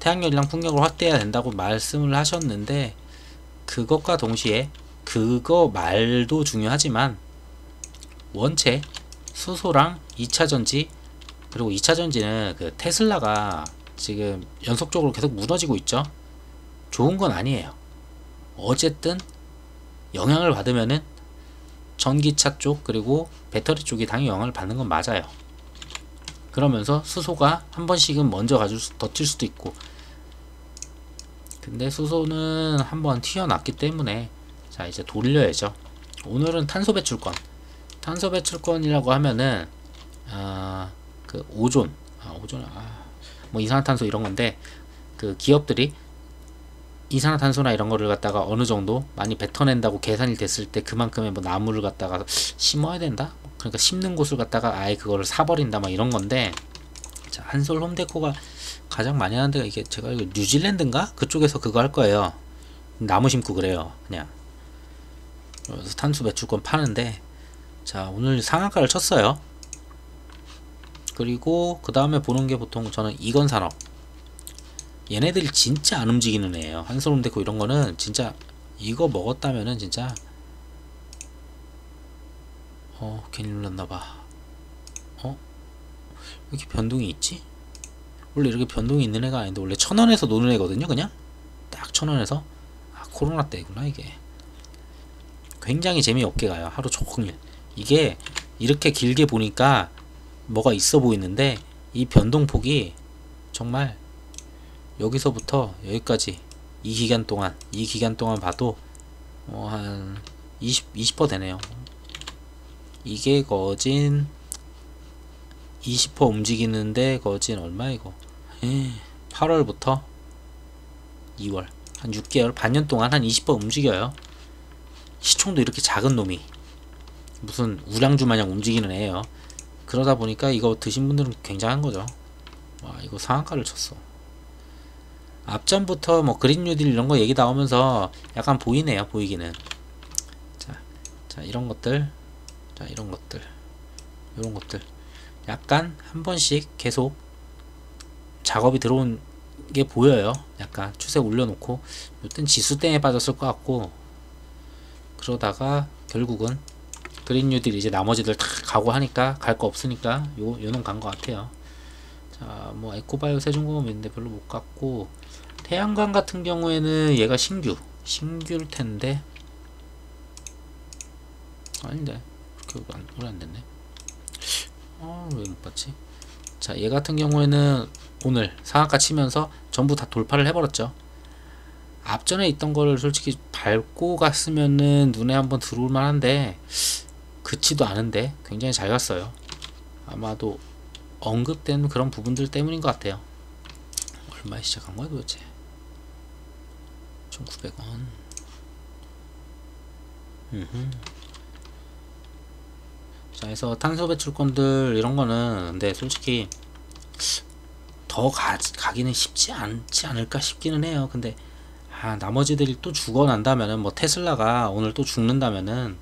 태양열이랑 풍력을 확대해야 된다고 말씀을 하셨는데, 그것과 동시에 그거 말도 중요하지만 원체 수소랑 2차전지, 그리고 2차전지는 그 테슬라가 지금 연속적으로 계속 무너지고 있죠. 좋은 건 아니에요. 어쨌든 영향을 받으면은 전기차 쪽 그리고 배터리 쪽이 당연히 영향을 받는 건 맞아요. 그러면서 수소가 한 번씩은 먼저 덧칠 수도 있고, 근데 수소는 한번 튀어났기 때문에 자 이제 돌려야죠. 오늘은 탄소 배출권이라고 하면은 그 오존 뭐 이산화탄소 이런 건데, 그 기업들이 이산화탄소나 이런 거를 갖다가 어느 정도 많이 뱉어낸다고 계산이 됐을 때 그만큼의 뭐 나무를 갖다가 심어야 된다? 그러니까 심는 곳을 갖다가 아예 그거를 사버린다 막 이런 건데, 자, 한솔 홈데코가 가장 많이 하는 데가 이게 제가 이거 뉴질랜드인가? 그쪽에서 그거 할 거예요. 나무 심고 그래요. 그냥. 그래서 탄소 배출권 파는데, 자, 오늘 상한가를 쳤어요. 그리고 그 다음에 보는 게 보통 저는 이건산업. 얘네들이 진짜 안 움직이는 애예요. 한솔 홈데코 이런 거는 진짜 이거 먹었다면은 진짜 괜히 눌렀나봐. 왜 이렇게 변동이 있지? 원래 이렇게 변동이 있는 애가 아닌데 원래 1000원에서 노는 애거든요. 그냥 딱 1000원에서. 코로나 때구나 이게. 굉장히 재미없게 가요. 하루 종일. 이게 이렇게 길게 보니까 뭐가 있어 보이는데 이 변동폭이 정말 여기서부터 여기까지 이 기간 동안 봐도 한 20% 되네요. 이게 거진 20% 움직이는데 거진 얼마 이거 8월부터 2월 한 6개월 반년 동안 한 20% 움직여요. 시총도 이렇게 작은 놈이 무슨 우량주 마냥 움직이는 애예요. 그러다 보니까 이거 드신 분들은 굉장한 거죠. 와, 이거 상한가를 쳤어. 앞전부터 뭐 그린 뉴딜 이런 거 얘기 나오면서 약간 보이네요. 보이기는. 자, 이런 것들. 자, 이런 것들. 약간 한 번씩 계속 작업이 들어온 게 보여요. 약간 추세 올려놓고 요땐 지수 때문에 빠졌을 것 같고, 그러다가 결국은 그린 뉴딜 이제 나머지들 다 가고 하니까 갈 거 없으니까 요놈 간 것 같아요. 자, 뭐 에코바이오 세종공업 있는데 별로 못 갔고, 태양광 같은 경우에는 얘가 신규일 텐데 아닌데 그렇게 오래 안 됐네. 왜 못 봤지? 자, 얘 같은 경우에는 오늘 상한가 치면서 전부 다 돌파를 해버렸죠. 앞전에 있던 거를 솔직히 밟고 갔으면은 눈에 한번 들어올 만한데 그치도 않은데 굉장히 잘 갔어요. 아마도 언급된 그런 부분들 때문인 것 같아요. 얼마에 시작한 거야 도대체? 1,900원. 자, 그래서 탄소 배출권들 이런 거는 근데 솔직히 더 가기는 쉽지 않지 않을까 싶기는 해요. 근데 나머지들이 또 죽어난다면은, 뭐 테슬라가 오늘 또 죽는다면은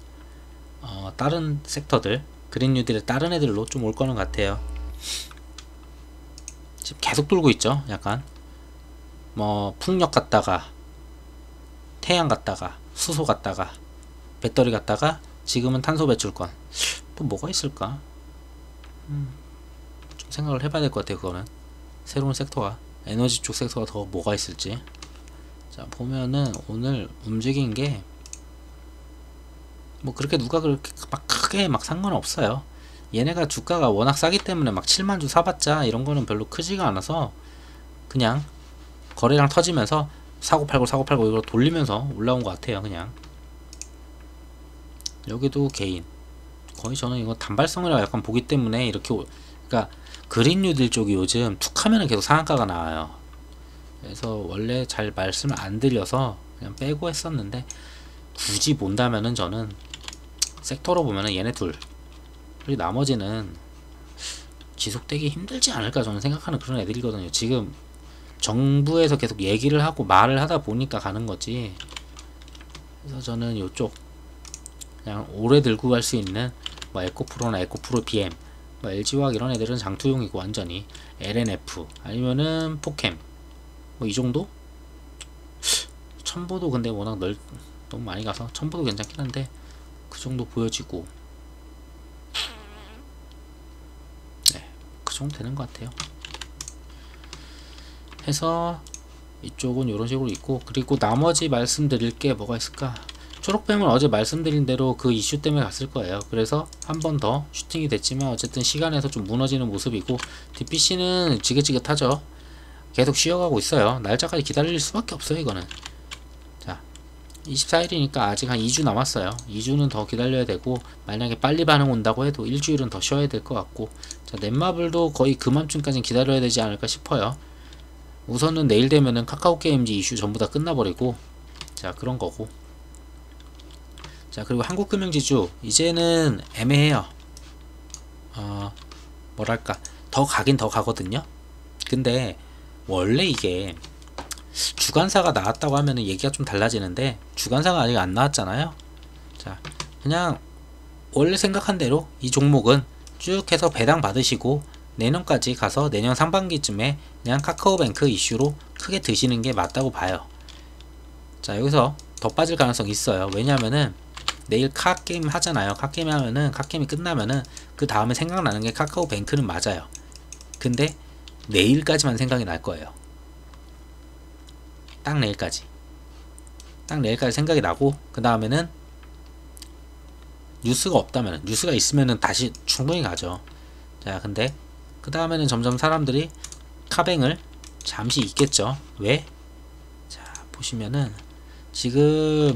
다른 섹터들 그린 뉴딜의 다른 애들로 좀 올 거는 같아요. 지금 계속 돌고 있죠. 약간 뭐 풍력 갔다가 태양 갔다가 수소 갔다가 배터리 갔다가 지금은 탄소 배출권. 또 뭐가 있을까? 좀 생각을 해봐야 될 것 같아요. 그거는 새로운 섹터가, 에너지 쪽 섹터가 더 뭐가 있을지. 자, 보면은 오늘 움직인 게 뭐 그렇게 누가 그렇게 막 크게 막 상관없어요. 얘네가 주가가 워낙 싸기 때문에 막 7만주 사봤자 이런 거는 별로 크지가 않아서 그냥 거래량 터지면서 사고 팔고 이걸 돌리면서 올라온 것 같아요. 그냥 여기도 개인 거의 저는 이거 단발성이라 약간 보기 때문에 이렇게 그러니까 그린 뉴딜 쪽이 요즘 툭 하면은 계속 상한가가 나와요. 그래서 원래 잘 말씀을 안 드려서 그냥 빼고 했었는데, 굳이 본다면은 저는 섹터로 보면은 얘네 둘, 그리고 나머지는 지속되기 힘들지 않을까 저는 생각하는 그런 애들이거든요. 지금 정부에서 계속 얘기를 하고 말을 하다 보니까 가는 거지. 그래서 저는 요쪽 그냥 오래 들고 갈 수 있는 뭐 에코프로나 에코프로 BM, 뭐 LG화학 이런 애들은 장투용이고 완전히 LNF 아니면은 포캠 뭐 이 정도? 첨보도 근데 워낙 너무 많이 가서 첨보도 괜찮긴 한데 그 정도 보여지고, 네, 그 정도 되는 것 같아요. 해서 이쪽은 이런 식으로 있고, 그리고 나머지 말씀드릴 게 뭐가 있을까? 초록뱀은 어제 말씀드린 대로 그 이슈 때문에 갔을 거예요. 그래서 한 번 더 슈팅이 됐지만 어쨌든 시간에서 좀 무너지는 모습이고, DPC는 지긋지긋하죠. 계속 쉬어가고 있어요. 날짜까지 기다릴 수밖에 없어요 이거는. 자, 24일이니까 아직 한 2주 남았어요. 2주는 더 기다려야 되고, 만약에 빨리 반응 온다고 해도 일주일은 더 쉬어야 될 것 같고, 자, 넷마블도 거의 그맘쯤까지는 기다려야 되지 않을까 싶어요. 우선은 내일 되면은 카카오게임즈 이슈 전부 다 끝나버리고, 자, 그런 거고. 자, 그리고 한국금융지주 이제는 애매해요. 뭐랄까, 더 가긴 더 가거든요. 근데 원래 이게 주간사가 나왔다고 하면은 얘기가 좀 달라지는데, 주간사가 아직 안 나왔잖아요. 자, 그냥 원래 생각한 대로 이 종목은 쭉 해서 배당 받으시고 내년까지 가서 내년 상반기쯤에 그냥 카카오뱅크 이슈로 크게 드시는 게 맞다고 봐요. 자, 여기서 더 빠질 가능성이 있어요. 왜냐면은 내일 카게임 하잖아요. 카게임 하면은, 카게임이 끝나면은 그 다음에 생각나는 게 카카오뱅크는 맞아요. 근데 내일까지만 생각이 날 거예요. 딱 내일까지 생각이 나고, 그 다음에는 뉴스가 없다면, 뉴스가 있으면은 다시 충분히 가죠. 자, 근데 그 다음에는 점점 사람들이 카뱅을 잠시 잊겠죠. 왜? 자, 보시면은 지금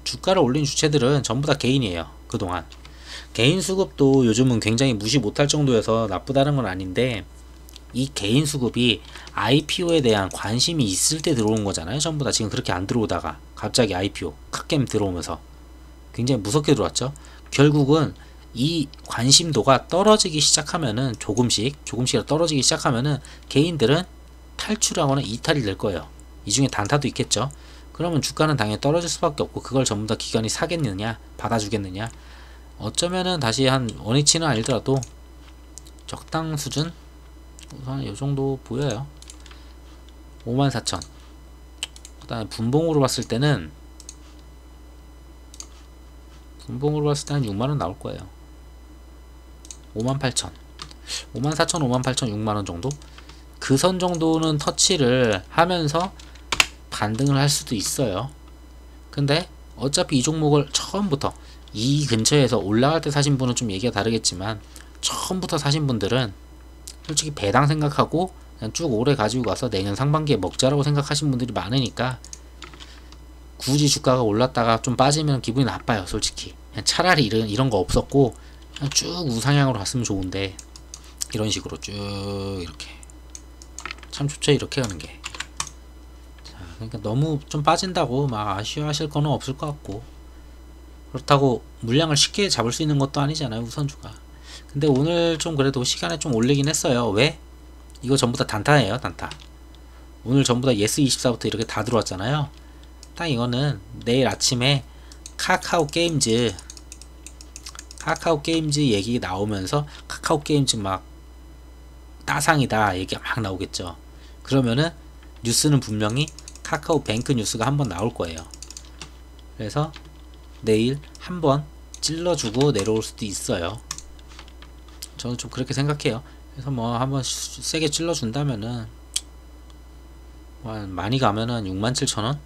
주가를 올린 주체들은 전부 다 개인이에요. 그동안 개인 수급도 요즘은 굉장히 무시 못할 정도여서 나쁘다는 건 아닌데, 이 개인 수급이 IPO에 대한 관심이 있을 때 들어오는 거잖아요. 전부 다 지금 그렇게 안 들어오다가 갑자기 IPO 카게임 들어오면서 굉장히 무섭게 들어왔죠. 결국은 이 관심도가 떨어지기 시작하면은, 조금씩 떨어지기 시작하면은 개인들은 탈출하거나 이탈이 될 거예요. 이 중에 단타도 있겠죠. 그러면 주가는 당연히 떨어질 수밖에 없고, 그걸 전부 다 기관이 사겠느냐 받아주겠느냐. 어쩌면은 다시 한 원위치는 아니더라도 적당 수준, 우선 이 정도 보여요. 54,000. 그 다음에 분봉으로 봤을 때는 한 6만원 나올 거예요. 58,000, 54,000, 58,000, 6만원 정도? 그 선 정도는 터치를 하면서 반등을 할 수도 있어요. 근데 어차피 이 종목을 처음부터 이 근처에서 올라갈 때 사신 분은 좀 얘기가 다르겠지만, 처음부터 사신 분들은 솔직히 배당 생각하고 그냥 쭉 오래 가지고 가서 내년 상반기에 먹자라고 생각하신 분들이 많으니까, 굳이 주가가 올랐다가 좀 빠지면 기분이 나빠요. 솔직히 그냥 차라리 이런 거 없었고 그냥 쭉 우상향으로 갔으면 좋은데, 이런 식으로 쭉 이렇게 참 좋죠. 이렇게 하는 게. 자, 그러니까 너무 좀 빠진다고 막 아쉬워하실 거는 없을 것 같고, 그렇다고 물량을 쉽게 잡을 수 있는 것도 아니잖아요, 우선주가. 근데 오늘 좀 그래도 시간에 좀 올리긴 했어요. 왜? 이거 전부 다 단타예요. 단타. 오늘 전부 다 예스24부터 이렇게 다 들어왔잖아요. 딱 이거는 내일 아침에 카카오게임즈 얘기 나오면서 카카오게임즈 막 따상이다 얘기가 막 나오겠죠. 그러면은 뉴스는 분명히 카카오뱅크 뉴스가 한번 나올 거예요. 그래서 내일 한번 찔러주고 내려올 수도 있어요. 저는 좀 그렇게 생각해요. 그래서 뭐 한번 세게 찔러준다면은, 많이 가면은 67,000원?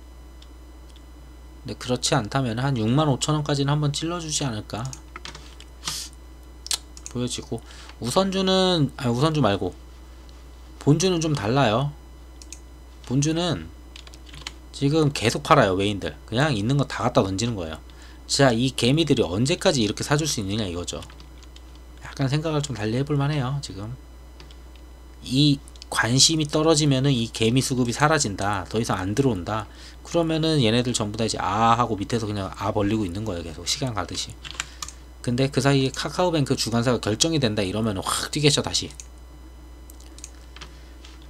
근데 그렇지 않다면 한 65,000원까지는 한번 찔러주지 않을까 보여지고, 우선주 말고 본주는 좀 달라요. 본주는 지금 계속 팔아요. 외인들 그냥 있는 거 다 갖다 던지는 거예요. 자, 이 개미들이 언제까지 이렇게 사줄 수 있느냐 이거죠. 약간 생각을 좀 달리 해볼 만해요. 지금 이 관심이 떨어지면은 이 개미 수급이 사라진다, 더 이상 안 들어온다, 그러면은 얘네들 전부 다 이제 하고 밑에서 그냥 벌리고 있는 거예요. 계속 시간 가듯이. 근데 그 사이에 카카오뱅크 주간사가 결정이 된다 이러면 확 뛰겠죠 다시.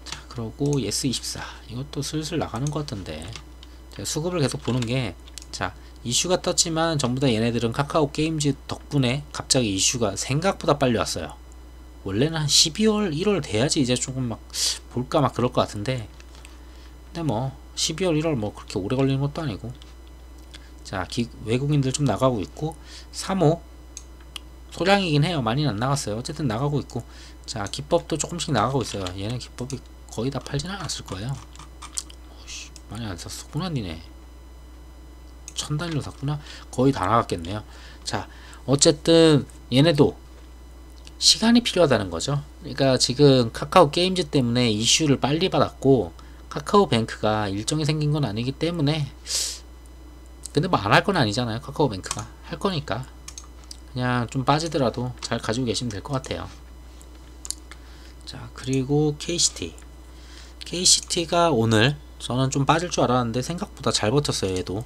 자, 그러고 예스24 이것도 슬슬 나가는 것 같던데, 제가 수급을 계속 보는 게 자, 이슈가 떴지만 전부 다 얘네들은 카카오 게임즈 덕분에 갑자기 이슈가 생각보다 빨리 왔어요. 원래는 한 12월 1월 돼야지 이제 조금 막 볼까 막 그럴 것 같은데, 근데 뭐 12월 1월 뭐 그렇게 오래 걸리는 것도 아니고. 자, 외국인들 좀 나가고 있고, 3호 소량이긴 해요. 많이는 안 나갔어요. 어쨌든 나가고 있고. 자, 기법도 조금씩 나가고 있어요. 얘는 기법이 거의 다 팔진 않았을 거예요. 오씨, 많이 안 샀었구나 니네. 1000단위로 샀구나. 거의 다 나갔겠네요. 자, 어쨌든 얘네도 시간이 필요하다는 거죠. 그러니까 지금 카카오 게임즈 때문에 이슈를 빨리 받았고, 카카오뱅크가 일정이 생긴 건 아니기 때문에, 근데 뭐 안 할 건 아니잖아요. 카카오뱅크가 할 거니까 그냥 좀 빠지더라도 잘 가지고 계시면 될 것 같아요. 자, 그리고 KCT가 오늘 저는 좀 빠질 줄 알았는데 생각보다 잘 버텼어요. 얘도.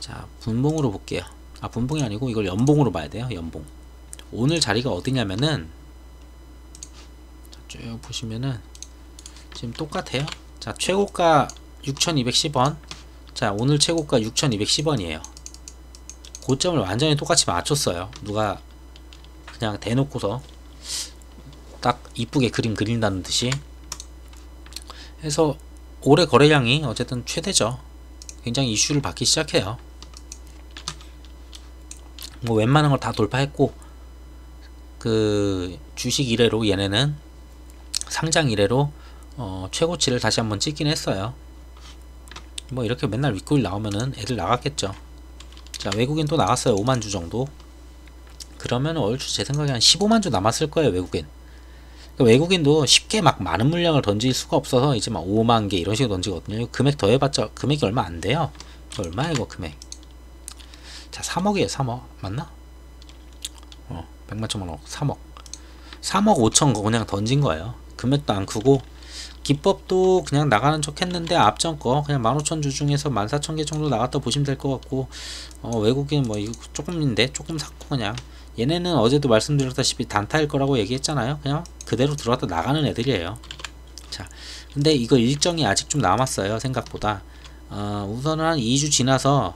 자, 분봉으로 볼게요. 아, 분봉이 아니고 이걸 연봉으로 봐야 돼요. 연봉. 오늘 자리가 어디냐면은, 자, 쭉 보시면은 지금 똑같아요. 자, 최고가 6210원. 자, 오늘 최고가 6210원이에요. 고점을 완전히 똑같이 맞췄어요. 누가 그냥 대놓고서 딱 이쁘게 그림 그린다는 듯이 해서 올해 거래량이 어쨌든 최대죠. 굉장히 이슈를 받기 시작해요. 뭐 웬만한 걸 다 돌파했고, 그 주식 이래로 얘네는 상장 이래로 최고치를 다시 한번 찍긴 했어요. 뭐 이렇게 맨날 윗골 나오면은 애들 나갔겠죠. 자, 외국인 또 나왔어요. 5만주 정도. 그러면 얼추 제 생각에 한 15만주 남았을 거예요. 외국인. 그러니까 외국인도 쉽게 막 많은 물량을 던질 수가 없어서 이제 막 5만 개 이런 식으로 던지거든요. 금액 더해봤자 금액이 얼마 안 돼요. 얼마야 이거 금액. 자, 3억이에요. 3억 맞나? 100만 천만억 3억 5천 거 그냥 던진 거예요. 금액도 안 크고, 기법도 그냥 나가는 척 했는데 앞전 거 그냥 15,000주 중에서 14,000개 정도 나갔다 보시면 될 것 같고, 외국인 뭐 이거 조금인데 조금 샀고, 그냥 얘네는 어제도 말씀드렸다시피 단타일 거라고 얘기했잖아요. 그냥 그대로 들어갔다 나가는 애들이에요. 자, 근데 이거 일정이 아직 좀 남았어요. 생각보다. 우선은 한 2주 지나서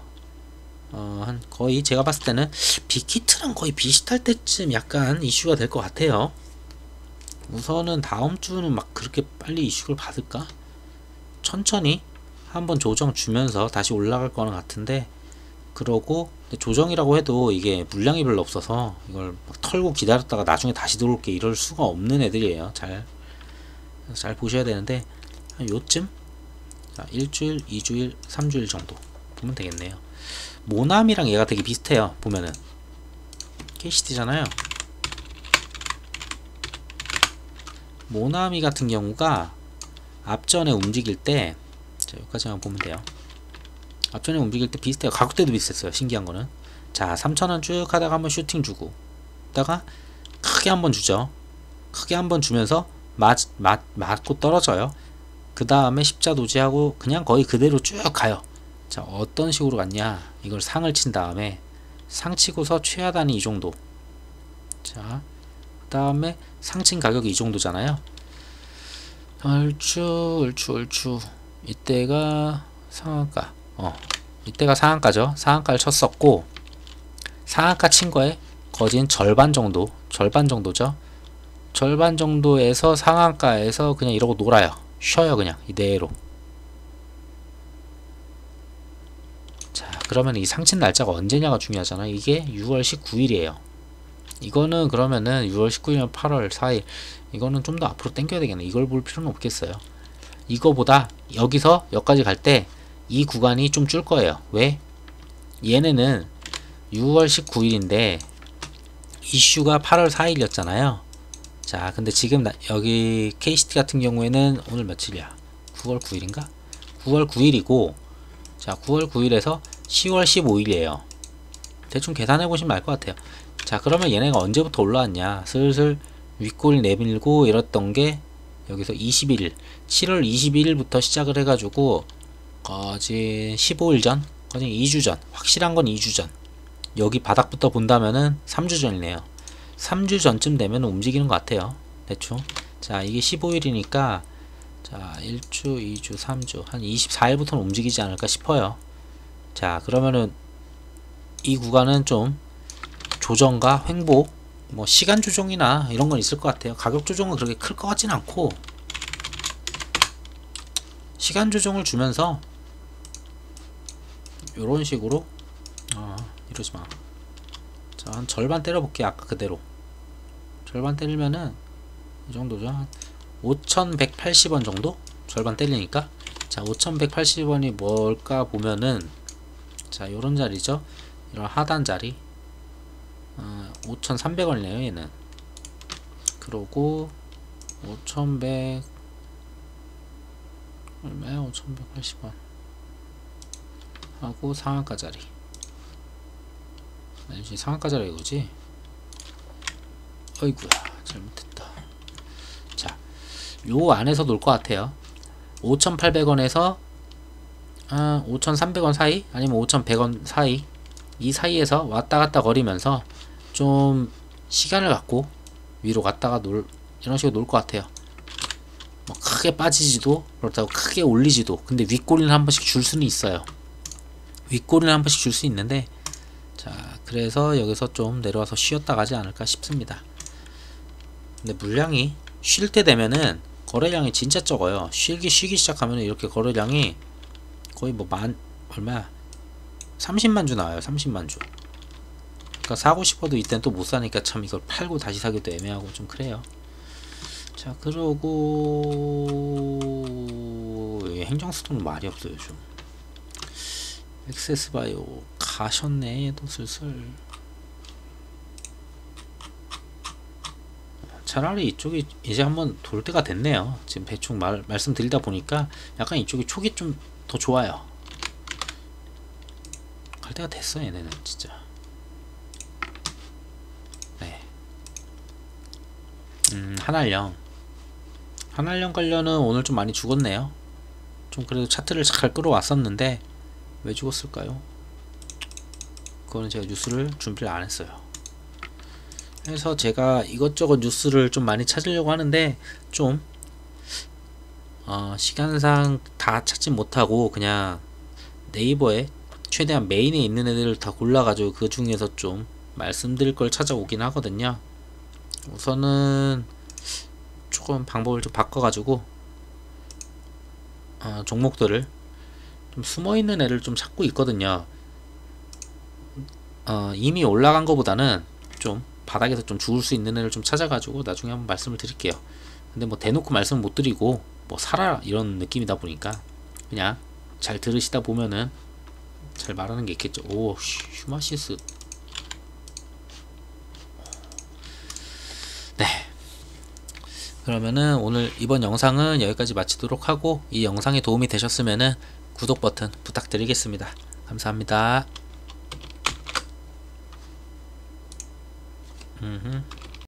한 거의 제가 봤을 때는 빅히트랑 거의 비슷할 때쯤 약간 이슈가 될 것 같아요. 우선은 다음 주는 막 그렇게 빨리 이슈를 받을까? 천천히 한번 조정 주면서 다시 올라갈 거는 같은데, 그러고 조정이라고 해도 이게 물량이 별로 없어서 이걸 막 털고 기다렸다가 나중에 다시 들어올게 이럴 수가 없는 애들이에요. 잘 보셔야 되는데, 한 요쯤? 자, 일주일, 2주일, 3주일 정도 보면 되겠네요. 모남이랑 얘가 되게 비슷해요. 보면은 KCT잖아요. 모나미 같은 경우가 앞전에 움직일 때, 자, 여기까지만 보면 돼요. 앞전에 움직일 때 비슷해요. 가격대도 비슷했어요. 신기한 거는. 자, 3,000원 쭉 하다가 한번 슈팅 주고, 다가 크게 한번 주죠. 크게 한번 주면서 맞고 떨어져요. 그 다음에 십자 도지하고 그냥 거의 그대로 쭉 가요. 자, 어떤 식으로 갔냐, 이걸 상을 친 다음에 상 치고서 최하단이 이 정도. 자, 그 다음에 상친 가격이 이 정도잖아요. 얼추 이때가 상한가, 이때가 상한가죠. 상한가를 쳤었고, 상한가 친 거에 거진 절반 정도죠. 절반 정도에서 상한가에서 그냥 이러고 놀아요. 쉬어요. 그냥 이대로. 자, 그러면 이 상친 날짜가 언제냐가 중요하잖아. 이게 6월 19일이에요. 이거는 그러면은 6월 19일이면 8월 4일, 이거는 좀 더 앞으로 당겨야 되겠네. 이걸 볼 필요는 없겠어요. 이거보다 여기서 여기까지 갈 때 이 구간이 좀 줄 거예요. 왜? 얘네는 6월 19일인데 이슈가 8월 4일이었잖아요. 자, 근데 지금 여기 KCT 같은 경우에는 오늘 며칠이야? 9월 9일인가? 9월 9일이고, 자, 9월 9일에서 10월 15일이에요. 대충 계산해 보시면 알 것 같아요. 자, 그러면 얘네가 언제부터 올라왔냐? 슬슬 윗골 내밀고 이랬던 게 여기서 21일, 7월 21일부터 시작을 해가지고 거진 15일 전, 거진 2주 전, 확실한 건 2주 전. 여기 바닥부터 본다면은 3주 전이네요. 3주 전쯤 되면 움직이는 것 같아요. 대충. 자, 이게 15일이니까 자, 1주, 2주, 3주, 한 24일부터는 움직이지 않을까 싶어요. 자, 그러면은 이 구간은 좀 조정과 횡보, 뭐 시간 조정이나 이런 건 있을 것 같아요. 가격 조정은 그렇게 클 것 같진 않고, 시간 조정을 주면서 요런 식으로, 이러지 마. 자, 한 절반 때려볼게요. 아까 그대로 절반 때리면은 이 정도죠. 5180원 정도? 절반 때리니까. 자, 5180원이 뭘까 보면은, 자, 요런 자리죠. 이런 하단 자리, 5300원이네요 얘는. 그러고 5100 얼마야? 5180원 하고 상한가 자리, 아니지 상한가 자리 이거지. 어이구야 잘못했다. 자, 요 안에서 놀 것 같아요. 5800원에서 5300원 사이, 아니면 5100원 사이, 이 사이에서 왔다 갔다 거리면서 좀 시간을 갖고 위로 갔다가 이런 식으로 놀 것 같아요. 뭐 크게 빠지지도, 그렇다고 크게 올리지도. 근데 윗꼬리는 한 번씩 줄 수는 있어요. 윗꼬리는 한 번씩 줄 수 있는데, 자, 그래서 여기서 좀 내려와서 쉬었다 가지 않을까 싶습니다. 근데 물량이 쉴 때 되면은 거래량이 진짜 적어요. 쉬기 시작하면 이렇게 거래량이 거의 뭐 얼마야? 30만 주 나와요. 30만 주. 그러니까 사고 싶어도 이땐 또 못 사니까 참 이걸 팔고 다시 사기도 애매하고 좀 그래요. 자, 그러고 행정수도는 말이 없어요. 좀 엑세스바이오 가셨네. 얘도 슬슬. 차라리 이쪽이 이제 한번 돌 때가 됐네요. 지금 대충 말씀드리다 보니까 약간 이쪽이 촉이 좀 더 좋아요. 갈 때가 됐어 얘네는 진짜. 네. 한알령 관련은 오늘 좀 많이 죽었네요. 좀 그래도 차트를 잘 끌어왔었는데 왜 죽었을까요? 그거는 제가 뉴스를 준비를 안 했어요. 그래서 제가 이것저것 뉴스를 좀 많이 찾으려고 하는데 좀 시간상 다 찾지 못하고 그냥 네이버에 최대한 메인에 있는 애들을 다 골라가지고 그 중에서 좀 말씀드릴 걸 찾아오긴 하거든요. 우선은 조금 방법을 좀 바꿔가지고 종목들을 좀 숨어있는 애를 좀 찾고 있거든요. 이미 올라간 거보다는 좀 바닥에서 좀 죽을 수 있는 애를 좀 찾아가지고 나중에 한번 말씀을 드릴게요. 근데 뭐 대놓고 말씀을 못 드리고 뭐 사라 이런 느낌이다 보니까 그냥 잘 들으시다 보면은 잘 말하는 게 있겠죠. 오, 휴마시스. 네. 그러면은 오늘 이번 영상은 여기까지 마치도록 하고, 이 영상이 도움이 되셨으면은 구독 버튼 부탁드리겠습니다. 감사합니다.